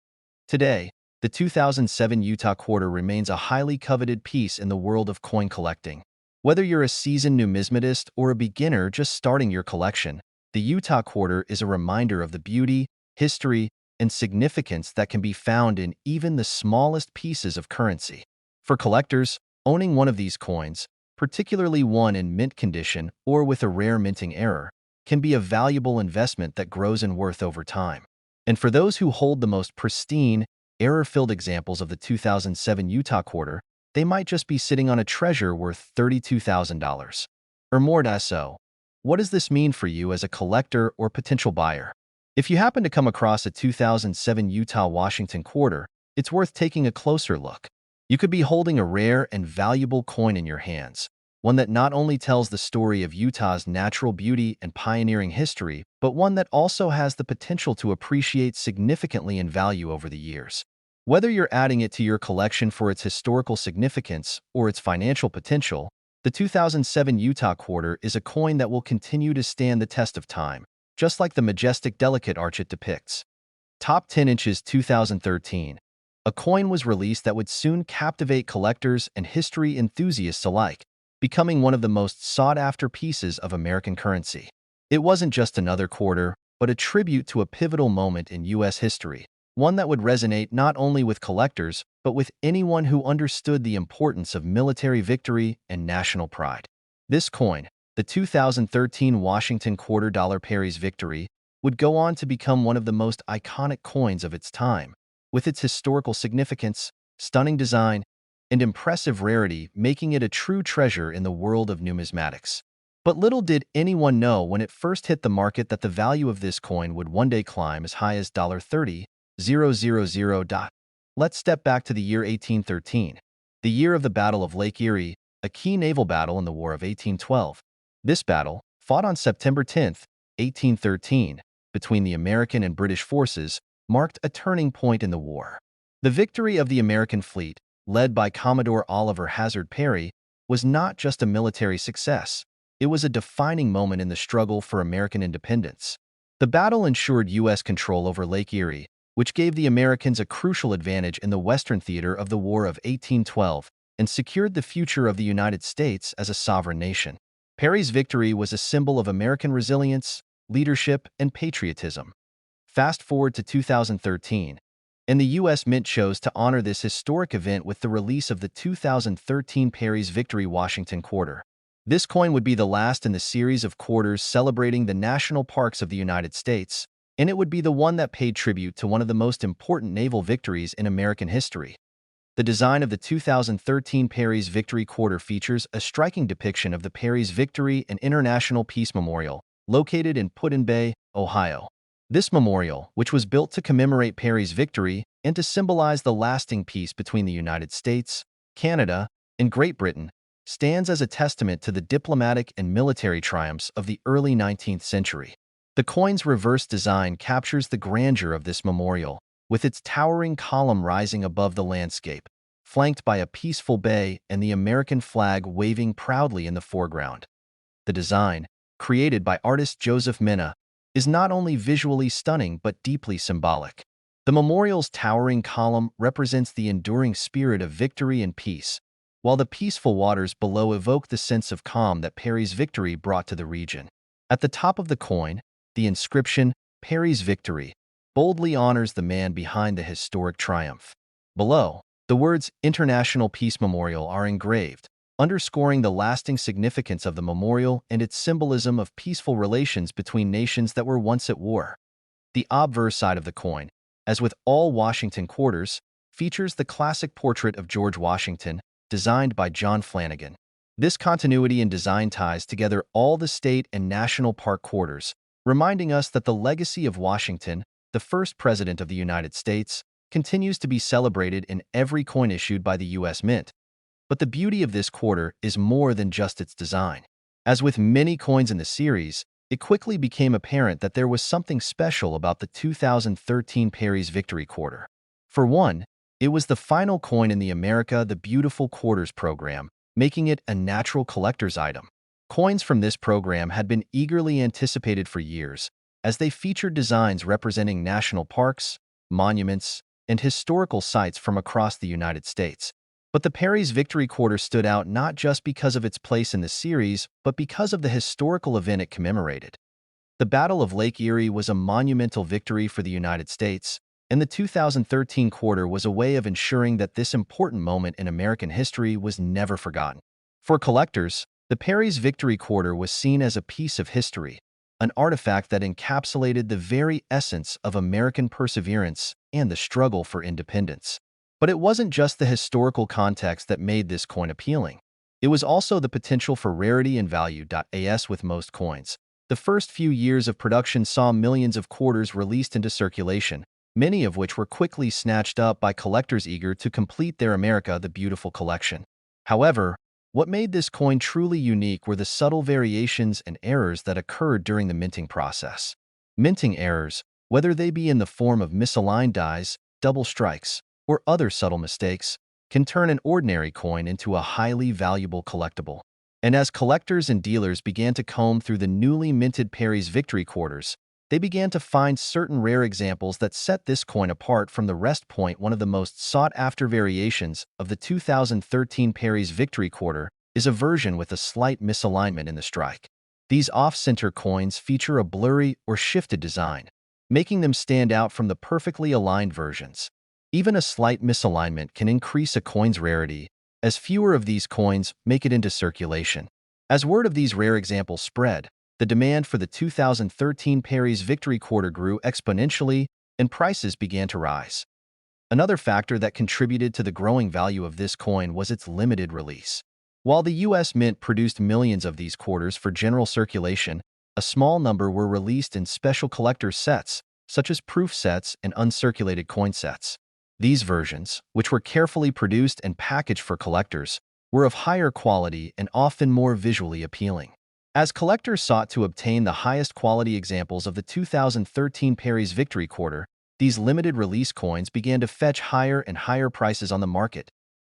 Today, the 2007 Utah quarter remains a highly coveted piece in the world of coin collecting. Whether you're a seasoned numismatist or a beginner just starting your collection, the Utah quarter is a reminder of the beauty, history, and significance that can be found in even the smallest pieces of currency. For collectors, owning one of these coins, particularly one in mint condition or with a rare minting error, can be a valuable investment that grows in worth over time. And for those who hold the most pristine, error-filled examples of the 2007 Utah quarter, they might just be sitting on a treasure worth $32,000 or more. So, what does this mean for you as a collector or potential buyer? If you happen to come across a 2007 Utah Washington quarter, it's worth taking a closer look. You could be holding a rare and valuable coin in your hands, one that not only tells the story of Utah's natural beauty and pioneering history, but one that also has the potential to appreciate significantly in value over the years. Whether you're adding it to your collection for its historical significance or its financial potential, the 2007 Utah quarter is a coin that will continue to stand the test of time, just like the majestic, delicate arch it depicts. Top 10 inches 2013. A coin was released that would soon captivate collectors and history enthusiasts alike, becoming one of the most sought-after pieces of American currency. It wasn't just another quarter, but a tribute to a pivotal moment in U.S. history, one that would resonate not only with collectors, but with anyone who understood the importance of military victory and national pride. This coin, the 2013 Washington $quarter Perry's Victory, would go on to become one of the most iconic coins of its time, with its historical significance, stunning design, and impressive rarity making it a true treasure in the world of numismatics. But little did anyone know when it first hit the market that the value of this coin would one day climb as high as $30,000. Let's step back to the year 1813, the year of the Battle of Lake Erie, a key naval battle in the War of 1812. This battle, fought on September 10, 1813, between the American and British forces, marked a turning point in the war. The victory of the American fleet, led by Commodore Oliver Hazard Perry, was not just a military success. It was a defining moment in the struggle for American independence. The battle ensured U.S. control over Lake Erie, which gave the Americans a crucial advantage in the Western theater of the War of 1812 and secured the future of the United States as a sovereign nation. Perry's victory was a symbol of American resilience, leadership, and patriotism. Fast forward to 2013, and the U.S. Mint chose to honor this historic event with the release of the 2013 Perry's Victory Washington quarter. This coin would be the last in the series of quarters celebrating the national parks of the United States, and it would be the one that paid tribute to one of the most important naval victories in American history. The design of the 2013 Perry's Victory quarter features a striking depiction of the Perry's Victory and International Peace Memorial, located in Put-in-Bay, Ohio. This memorial, which was built to commemorate Perry's victory and to symbolize the lasting peace between the United States, Canada, and Great Britain, stands as a testament to the diplomatic and military triumphs of the early 19th century. The coin's reverse design captures the grandeur of this memorial, with its towering column rising above the landscape, flanked by a peaceful bay and the American flag waving proudly in the foreground. The design, created by artist Joseph Minna, is not only visually stunning but deeply symbolic. The memorial's towering column represents the enduring spirit of victory and peace, while the peaceful waters below evoke the sense of calm that Perry's victory brought to the region. At the top of the coin, the inscription, Perry's Victory, boldly honors the man behind the historic triumph. Below, the words International Peace Memorial are engraved, underscoring the lasting significance of the memorial and its symbolism of peaceful relations between nations that were once at war. The obverse side of the coin, as with all Washington quarters, features the classic portrait of George Washington, designed by John Flanagan. This continuity in design ties together all the state and national park quarters, reminding us that the legacy of Washington, the first president of the United States, continues to be celebrated in every coin issued by the U.S. Mint. But the beauty of this quarter is more than just its design. As with many coins in the series, it quickly became apparent that there was something special about the 2013 Perry's Victory quarter. For one, it was the final coin in the America the Beautiful Quarters program, making it a natural collector's item. Coins from this program had been eagerly anticipated for years, as they featured designs representing national parks, monuments, and historical sites from across the United States. But the Perry's Victory Quarter stood out not just because of its place in the series, but because of the historical event it commemorated. The Battle of Lake Erie was a monumental victory for the United States, and the 2013 quarter was a way of ensuring that this important moment in American history was never forgotten. For collectors, the Perry's Victory Quarter was seen as a piece of history, an artifact that encapsulated the very essence of American perseverance and the struggle for independence. But it wasn't just the historical context that made this coin appealing. It was also the potential for rarity and value. As with most coins, the first few years of production saw millions of quarters released into circulation, many of which were quickly snatched up by collectors eager to complete their America the Beautiful collection. However, what made this coin truly unique were the subtle variations and errors that occurred during the minting process. Minting errors, whether they be in the form of misaligned dies, double strikes, or other subtle mistakes, can turn an ordinary coin into a highly valuable collectible. And as collectors and dealers began to comb through the newly minted Perry's Victory Quarters, they began to find certain rare examples that set this coin apart from the rest. One of the most sought-after variations of the 2013 Perry's Victory Quarter is a version with a slight misalignment in the strike. These off-center coins feature a blurry or shifted design, making them stand out from the perfectly aligned versions. Even a slight misalignment can increase a coin's rarity, as fewer of these coins make it into circulation. As word of these rare examples spread, the demand for the 2013 Perry's Victory Quarter grew exponentially, and prices began to rise. Another factor that contributed to the growing value of this coin was its limited release. While the U.S. Mint produced millions of these quarters for general circulation, a small number were released in special collector's sets, such as proof sets and uncirculated coin sets. These versions, which were carefully produced and packaged for collectors, were of higher quality and often more visually appealing. As collectors sought to obtain the highest quality examples of the 2013 Perry's Victory Quarter, these limited release coins began to fetch higher and higher prices on the market.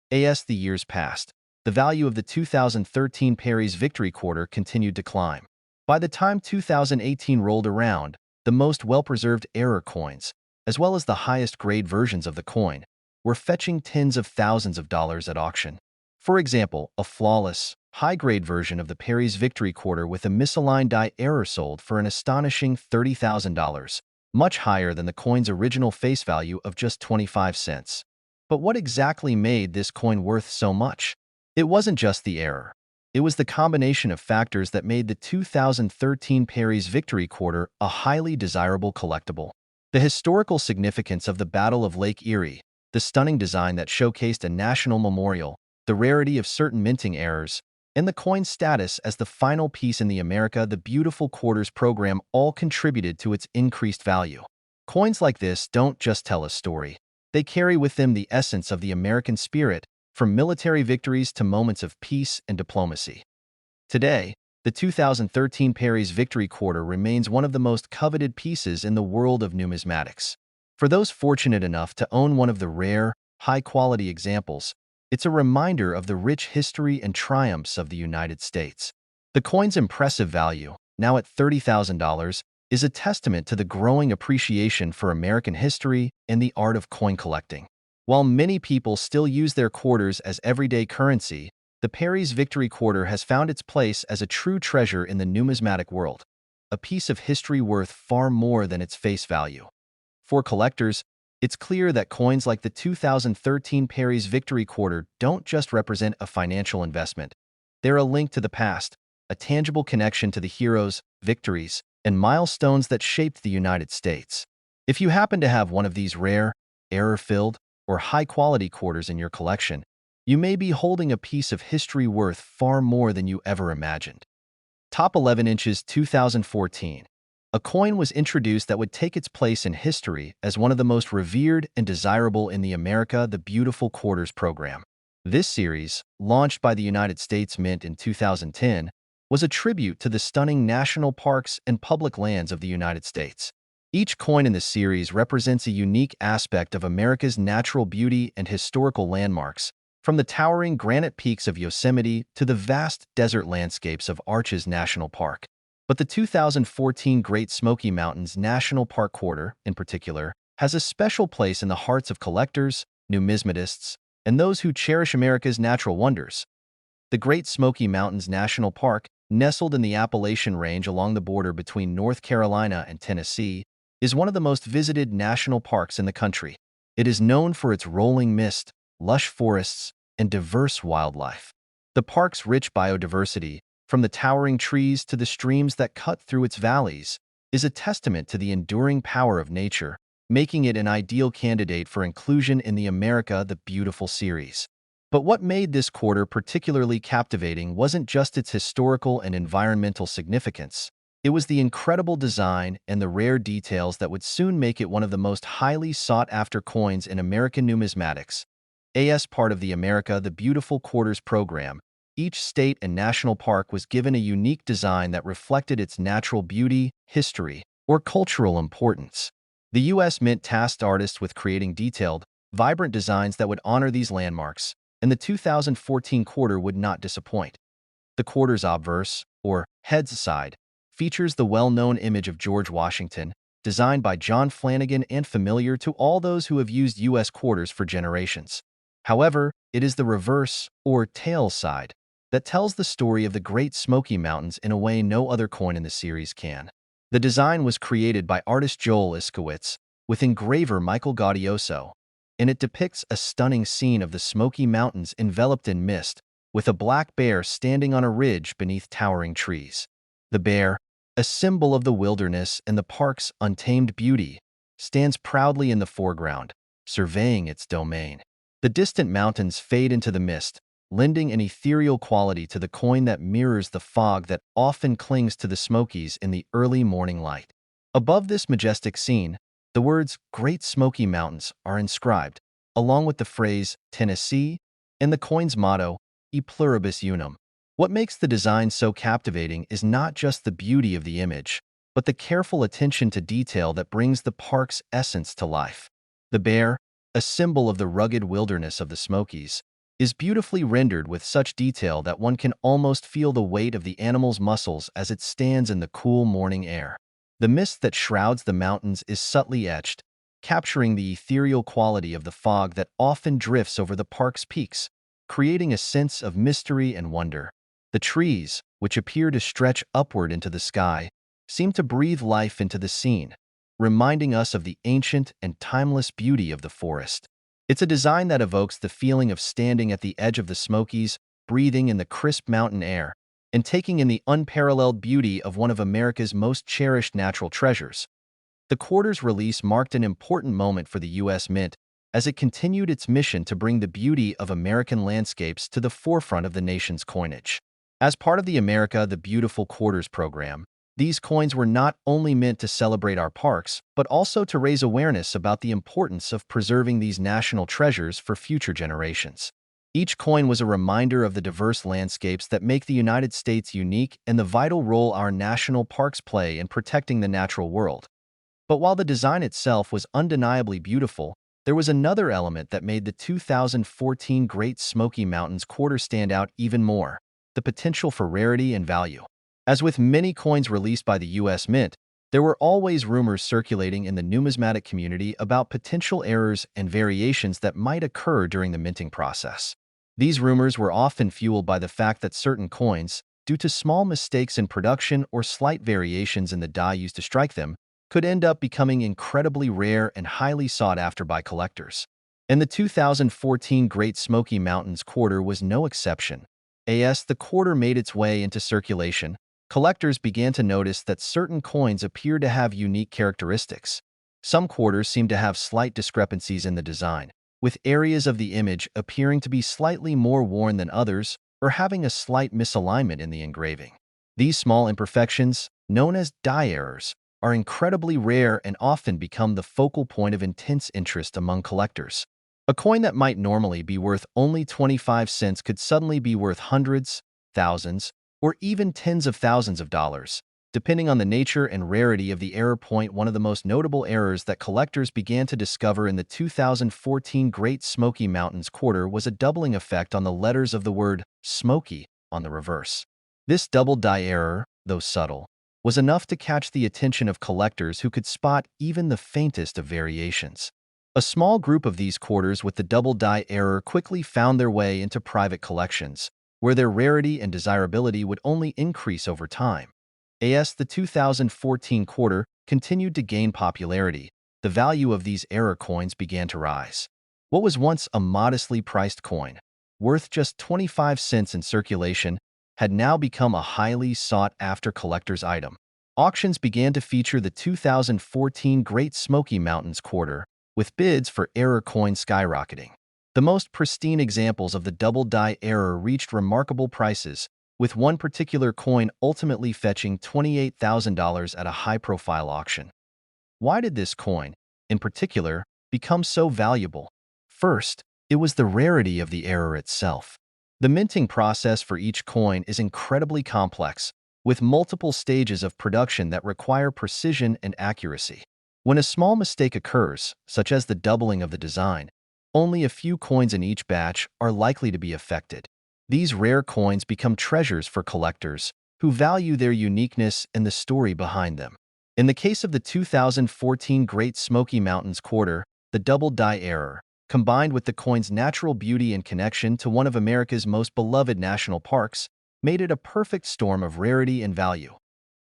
As the years passed, the value of the 2013 Perry's Victory Quarter continued to climb. By the time 2018 rolled around, the most well-preserved error coins, as well as the highest-grade versions of the coin, were fetching tens of thousands of dollars at auction. For example, a flawless, high-grade version of the Perry's Victory Quarter with a misaligned die error sold for an astonishing $30,000, much higher than the coin's original face value of just 25 cents. But what exactly made this coin worth so much? It wasn't just the error. It was the combination of factors that made the 2013 Perry's Victory Quarter a highly desirable collectible. The historical significance of the Battle of Lake Erie, the stunning design that showcased a national memorial, the rarity of certain minting errors, and the coin's status as the final piece in the America the Beautiful Quarters program all contributed to its increased value. Coins like this don't just tell a story. They carry with them the essence of the American spirit, from military victories to moments of peace and diplomacy. Today, the 2013 Perry's Victory Quarter remains one of the most coveted pieces in the world of numismatics. For those fortunate enough to own one of the rare, high-quality examples, it's a reminder of the rich history and triumphs of the United States. The coin's impressive value, now at $30,000, is a testament to the growing appreciation for American history and the art of coin collecting. While many people still use their quarters as everyday currency, the Perry's Victory Quarter has found its place as a true treasure in the numismatic world, a piece of history worth far more than its face value. For collectors, it's clear that coins like the 2013 Perry's Victory Quarter don't just represent a financial investment. They're a link to the past, a tangible connection to the heroes, victories, and milestones that shaped the United States. If you happen to have one of these rare, error-filled, or high-quality quarters in your collection, you may be holding a piece of history worth far more than you ever imagined. Top 11 inches 2014. A coin was introduced that would take its place in history as one of the most revered and desirable in the America the Beautiful Quarters program. This series, launched by the United States Mint in 2010, was a tribute to the stunning national parks and public lands of the United States. Each coin in the series represents a unique aspect of America's natural beauty and historical landmarks, from the towering granite peaks of Yosemite to the vast desert landscapes of Arches National Park. But the 2014 Great Smoky Mountains National Park Quarter, in particular, has a special place in the hearts of collectors, numismatists, and those who cherish America's natural wonders. The Great Smoky Mountains National Park, nestled in the Appalachian Range along the border between North Carolina and Tennessee, is one of the most visited national parks in the country. It is known for its rolling mist, lush forests, and diverse wildlife. The park's rich biodiversity, from the towering trees to the streams that cut through its valleys, is a testament to the enduring power of nature, making it an ideal candidate for inclusion in the America the Beautiful series. But what made this quarter particularly captivating wasn't just its historical and environmental significance. It was the incredible design and the rare details that would soon make it one of the most highly sought-after coins in American numismatics. As part of the America the Beautiful Quarters program, each state and national park was given a unique design that reflected its natural beauty, history, or cultural importance. The U.S. Mint tasked artists with creating detailed, vibrant designs that would honor these landmarks, and the 2014 quarter would not disappoint. The quarter's obverse, or head's side, features the well-known image of George Washington, designed by John Flanagan and familiar to all those who have used U.S. quarters for generations. However, it is the reverse, or tail side, that tells the story of the Great Smoky Mountains in a way no other coin in the series can. The design was created by artist Joel Iskowitz, with engraver Michael Gaudioso, and it depicts a stunning scene of the Smoky Mountains enveloped in mist, with a black bear standing on a ridge beneath towering trees. The bear, a symbol of the wilderness and the park's untamed beauty, stands proudly in the foreground, surveying its domain. The distant mountains fade into the mist, lending an ethereal quality to the coin that mirrors the fog that often clings to the Smokies in the early morning light. Above this majestic scene, the words Great Smoky Mountains are inscribed, along with the phrase Tennessee and the coin's motto, E pluribus unum. What makes the design so captivating is not just the beauty of the image, but the careful attention to detail that brings the park's essence to life. The bear, a symbol of the rugged wilderness of the Smokies, is beautifully rendered with such detail that one can almost feel the weight of the animal's muscles as it stands in the cool morning air. The mist that shrouds the mountains is subtly etched, capturing the ethereal quality of the fog that often drifts over the park's peaks, creating a sense of mystery and wonder. The trees, which appear to stretch upward into the sky, seem to breathe life into the scene, reminding us of the ancient and timeless beauty of the forest. It's a design that evokes the feeling of standing at the edge of the Smokies, breathing in the crisp mountain air, and taking in the unparalleled beauty of one of America's most cherished natural treasures. The quarter's release marked an important moment for the U.S. Mint as it continued its mission to bring the beauty of American landscapes to the forefront of the nation's coinage. As part of the America the Beautiful Quarters program, these coins were not only meant to celebrate our parks, but also to raise awareness about the importance of preserving these national treasures for future generations. Each coin was a reminder of the diverse landscapes that make the United States unique and the vital role our national parks play in protecting the natural world. But while the design itself was undeniably beautiful, there was another element that made the 2014 Great Smoky Mountains quarter stand out even more: the potential for rarity and value. As with many coins released by the U.S. Mint, there were always rumors circulating in the numismatic community about potential errors and variations that might occur during the minting process. These rumors were often fueled by the fact that certain coins, due to small mistakes in production or slight variations in the die used to strike them, could end up becoming incredibly rare and highly sought after by collectors. And the 2014 Great Smoky Mountains quarter was no exception. As the quarter made its way into circulation, collectors began to notice that certain coins appeared to have unique characteristics. Some quarters seemed to have slight discrepancies in the design, with areas of the image appearing to be slightly more worn than others or having a slight misalignment in the engraving. These small imperfections, known as die errors, are incredibly rare and often become the focal point of intense interest among collectors. A coin that might normally be worth only 25 cents could suddenly be worth hundreds, thousands, or even tens of thousands of dollars, depending on the nature and rarity of the error point. One of the most notable errors that collectors began to discover in the 2014 Great Smoky Mountains quarter was a doubling effect on the letters of the word Smoky on the reverse. This double die error, though subtle, was enough to catch the attention of collectors who could spot even the faintest of variations. A small group of these quarters with the double die error quickly found their way into private collections, where their rarity and desirability would only increase over time. As the 2014 quarter continued to gain popularity, the value of these error coins began to rise. What was once a modestly priced coin, worth just 25 cents in circulation, had now become a highly sought-after collector's item. Auctions began to feature the 2014 Great Smoky Mountains quarter, with bids for error coins skyrocketing. The most pristine examples of the double die error reached remarkable prices, with one particular coin ultimately fetching $28,000 at a high-profile auction. Why did this coin, in particular, become so valuable? First, it was the rarity of the error itself. The minting process for each coin is incredibly complex, with multiple stages of production that require precision and accuracy. When a small mistake occurs, such as the doubling of the design, only a few coins in each batch are likely to be affected. These rare coins become treasures for collectors, who value their uniqueness and the story behind them. In the case of the 2014 Great Smoky Mountains quarter, the double die error, combined with the coin's natural beauty and connection to one of America's most beloved national parks, made it a perfect storm of rarity and value.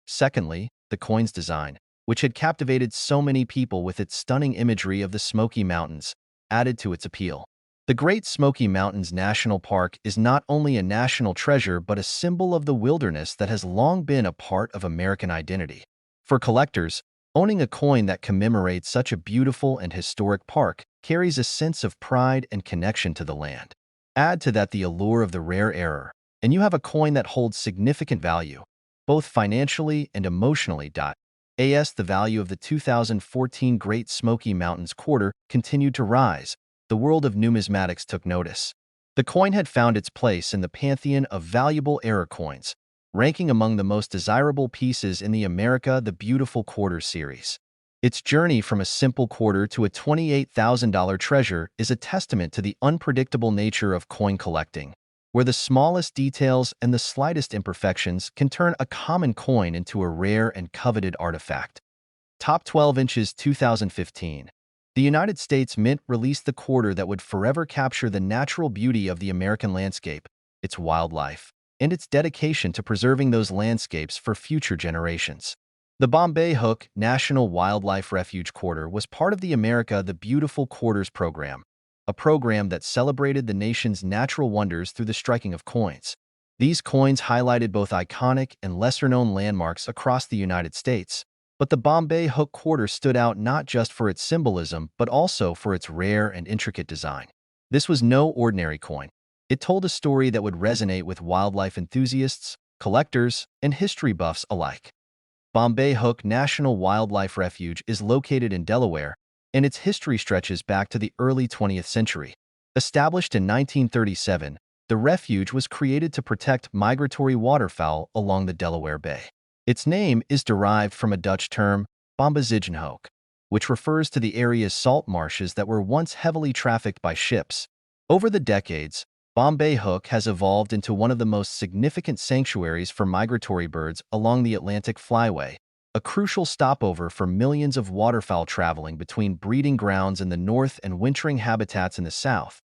Secondly, the coin's design, which had captivated so many people with its stunning imagery of the Smoky Mountains, added to its appeal. The Great Smoky Mountains National Park is not only a national treasure but a symbol of the wilderness that has long been a part of American identity. For collectors, owning a coin that commemorates such a beautiful and historic park carries a sense of pride and connection to the land. Add to that the allure of the rare error, and you have a coin that holds significant value, both financially and emotionally. The value of the 2014 Great Smoky Mountains quarter continued to rise. The world of numismatics took notice. The coin had found its place in the pantheon of valuable error coins, ranking among the most desirable pieces in the America the Beautiful Quarter series. Its journey from a simple quarter to a $28,000 treasure is a testament to the unpredictable nature of coin collecting, where the smallest details and the slightest imperfections can turn a common coin into a rare and coveted artifact. Top 12 inches 2015. The United States Mint released the quarter that would forever capture the natural beauty of the American landscape, its wildlife, and its dedication to preserving those landscapes for future generations. The Bombay Hook National Wildlife Refuge Quarter was part of the America the Beautiful Quarters program, a program that celebrated the nation's natural wonders through the striking of coins. These coins highlighted both iconic and lesser-known landmarks across the United States, but the Bombay Hook quarter stood out not just for its symbolism but also for its rare and intricate design. This was no ordinary coin. It told a story that would resonate with wildlife enthusiasts, collectors, and history buffs alike. Bombay Hook National Wildlife Refuge is located in Delaware, and its history stretches back to the early 20th century. Established in 1937, the refuge was created to protect migratory waterfowl along the Delaware Bay. Its name is derived from a Dutch term, Bombazijnhoek, which refers to the area's salt marshes that were once heavily trafficked by ships. Over the decades, Bombay Hook has evolved into one of the most significant sanctuaries for migratory birds along the Atlantic Flyway, a crucial stopover for millions of waterfowl traveling between breeding grounds in the north and wintering habitats in the south.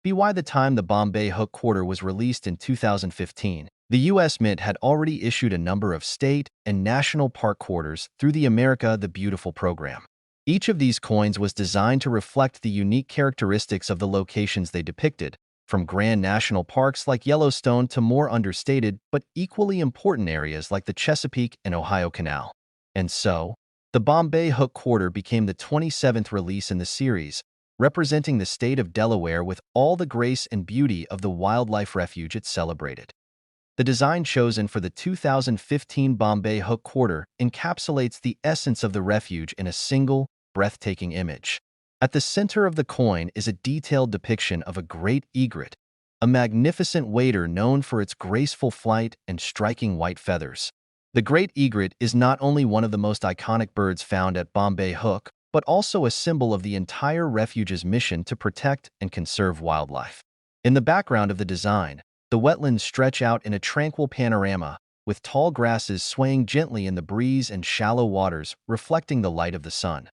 By the time the Bombay Hook quarter was released in 2015, the U.S. Mint had already issued a number of state and national park quarters through the America the Beautiful program. Each of these coins was designed to reflect the unique characteristics of the locations they depicted, from grand national parks like Yellowstone to more understated but equally important areas like the Chesapeake and Ohio Canal. And so, the Bombay Hook quarter became the 27th release in the series, representing the state of Delaware with all the grace and beauty of the wildlife refuge it celebrated. The design chosen for the 2015 Bombay Hook quarter encapsulates the essence of the refuge in a single, breathtaking image. At the center of the coin is a detailed depiction of a great egret, a magnificent wader known for its graceful flight and striking white feathers. The great egret is not only one of the most iconic birds found at Bombay Hook, but also a symbol of the entire refuge's mission to protect and conserve wildlife. In the background of the design, the wetlands stretch out in a tranquil panorama, with tall grasses swaying gently in the breeze and shallow waters reflecting the light of the sun.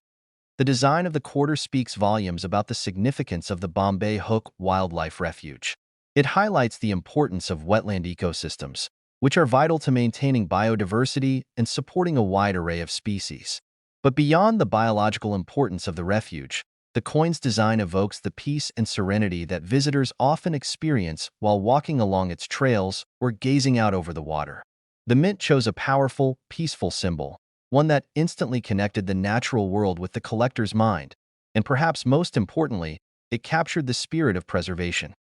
The design of the quarter speaks volumes about the significance of the Bombay Hook Wildlife Refuge. It highlights the importance of wetland ecosystems, which are vital to maintaining biodiversity and supporting a wide array of species. But beyond the biological importance of the refuge, the coin's design evokes the peace and serenity that visitors often experience while walking along its trails or gazing out over the water. The mint chose a powerful, peaceful symbol, one that instantly connected the natural world with the collector's mind, and perhaps most importantly, it captured the spirit of preservation.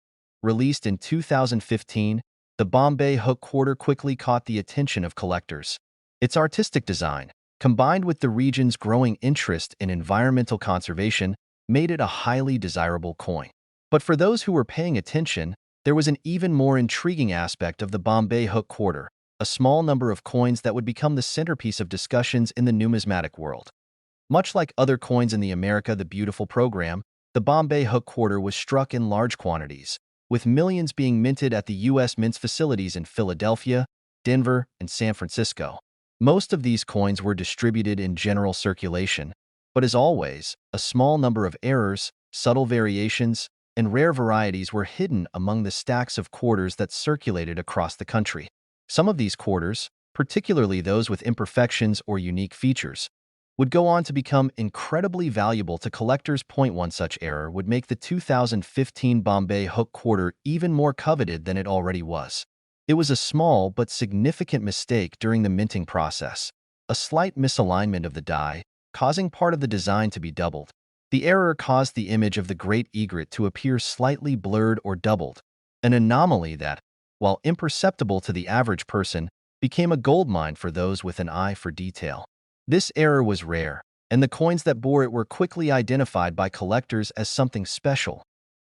Released in 2015, the Bombay Hook quarter quickly caught the attention of collectors. Its artistic design, combined with the region's growing interest in environmental conservation, made it a highly desirable coin. But for those who were paying attention, there was an even more intriguing aspect of the Bombay Hook quarter, a small number of coins that would become the centerpiece of discussions in the numismatic world. Much like other coins in the America the Beautiful program, the Bombay Hook quarter was struck in large quantities, with millions being minted at the U.S. Mint's facilities in Philadelphia, Denver, and San Francisco. Most of these coins were distributed in general circulation, but as always, a small number of errors, subtle variations, and rare varieties were hidden among the stacks of quarters that circulated across the country. Some of these quarters, particularly those with imperfections or unique features, would go on to become incredibly valuable to collectors. One such error would make the 2015 Bombay Hook quarter even more coveted than it already was. It was a small but significant mistake during the minting process, a slight misalignment of the die, causing part of the design to be doubled. The error caused the image of the great egret to appear slightly blurred or doubled, an anomaly that, while imperceptible to the average person, became a goldmine for those with an eye for detail. This error was rare, and the coins that bore it were quickly identified by collectors as something special.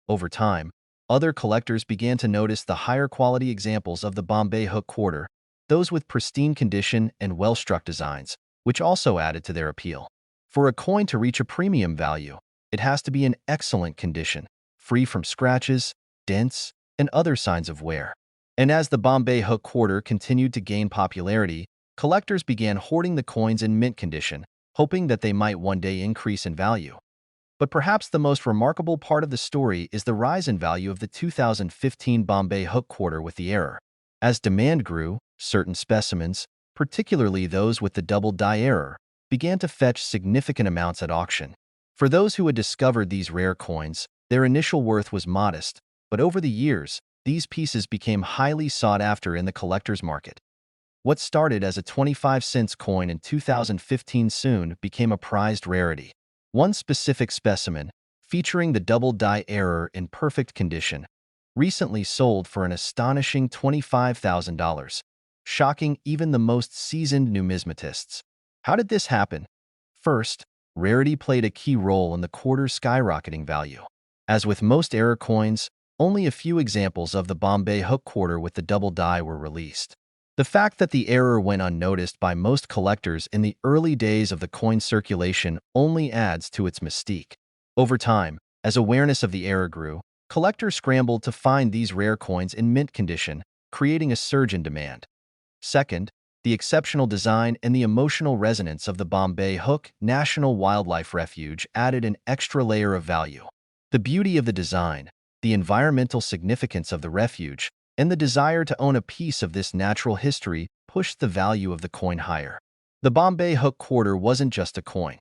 Over time, other collectors began to notice the higher quality examples of the Bombay Hook quarter, those with pristine condition and well-struck designs, which also added to their appeal. For a coin to reach a premium value, it has to be in excellent condition, free from scratches, dents, and other signs of wear. And as the Bombay Hook quarter continued to gain popularity, collectors began hoarding the coins in mint condition, hoping that they might one day increase in value. But perhaps the most remarkable part of the story is the rise in value of the 2015 Bombay Hook quarter with the error. As demand grew, certain specimens, particularly those with the double die error, began to fetch significant amounts at auction. For those who had discovered these rare coins, their initial worth was modest, but over the years, these pieces became highly sought after in the collector's market. What started as a 25-cent coin in 2015 soon became a prized rarity. One specific specimen, featuring the double die error in perfect condition, recently sold for an astonishing $25,000, shocking even the most seasoned numismatists. How did this happen? First, rarity played a key role in the quarter's skyrocketing value. As with most error coins, only a few examples of the Bombay Hook quarter with the double die were released. The fact that the error went unnoticed by most collectors in the early days of the coin circulation only adds to its mystique. Over time, as awareness of the error grew, collectors scrambled to find these rare coins in mint condition, creating a surge in demand. Second, the exceptional design and the emotional resonance of the Bombay Hook National Wildlife Refuge added an extra layer of value. The beauty of the design, the environmental significance of the refuge, and the desire to own a piece of this natural history pushed the value of the coin higher. The Bombay Hook quarter wasn't just a coin.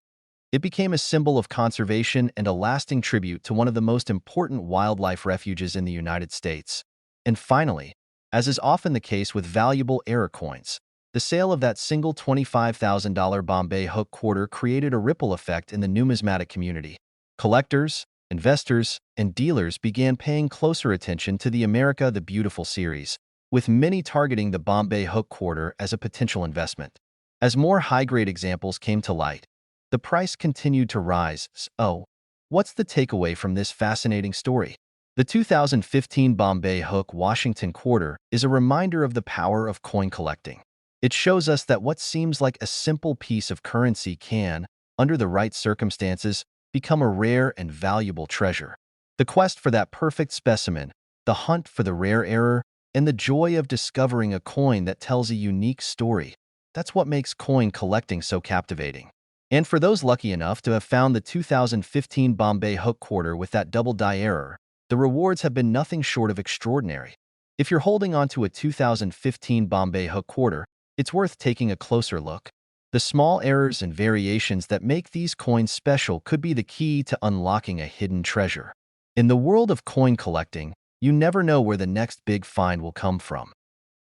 It became a symbol of conservation and a lasting tribute to one of the most important wildlife refuges in the United States. And finally, as is often the case with valuable error coins, the sale of that single $25,000 Bombay Hook quarter created a ripple effect in the numismatic community. Collectors, investors, and dealers began paying closer attention to the America the Beautiful series, with many targeting the Bombay Hook quarter as a potential investment. As more high-grade examples came to light, the price continued to rise. So, what's the takeaway from this fascinating story? The 2015 Bombay Hook Washington quarter is a reminder of the power of coin collecting. It shows us that what seems like a simple piece of currency can, under the right circumstances, become a rare and valuable treasure. The quest for that perfect specimen, the hunt for the rare error, and the joy of discovering a coin that tells a unique story. That's what makes coin collecting so captivating. And for those lucky enough to have found the 2015 Bombay hook quarter with that double die error, the rewards have been nothing short of extraordinary. If you're holding on to a 2015 Bombay hook quarter, it's worth taking a closer look. The small errors and variations that make these coins special could be the key to unlocking a hidden treasure. In the world of coin collecting, you never know where the next big find will come from.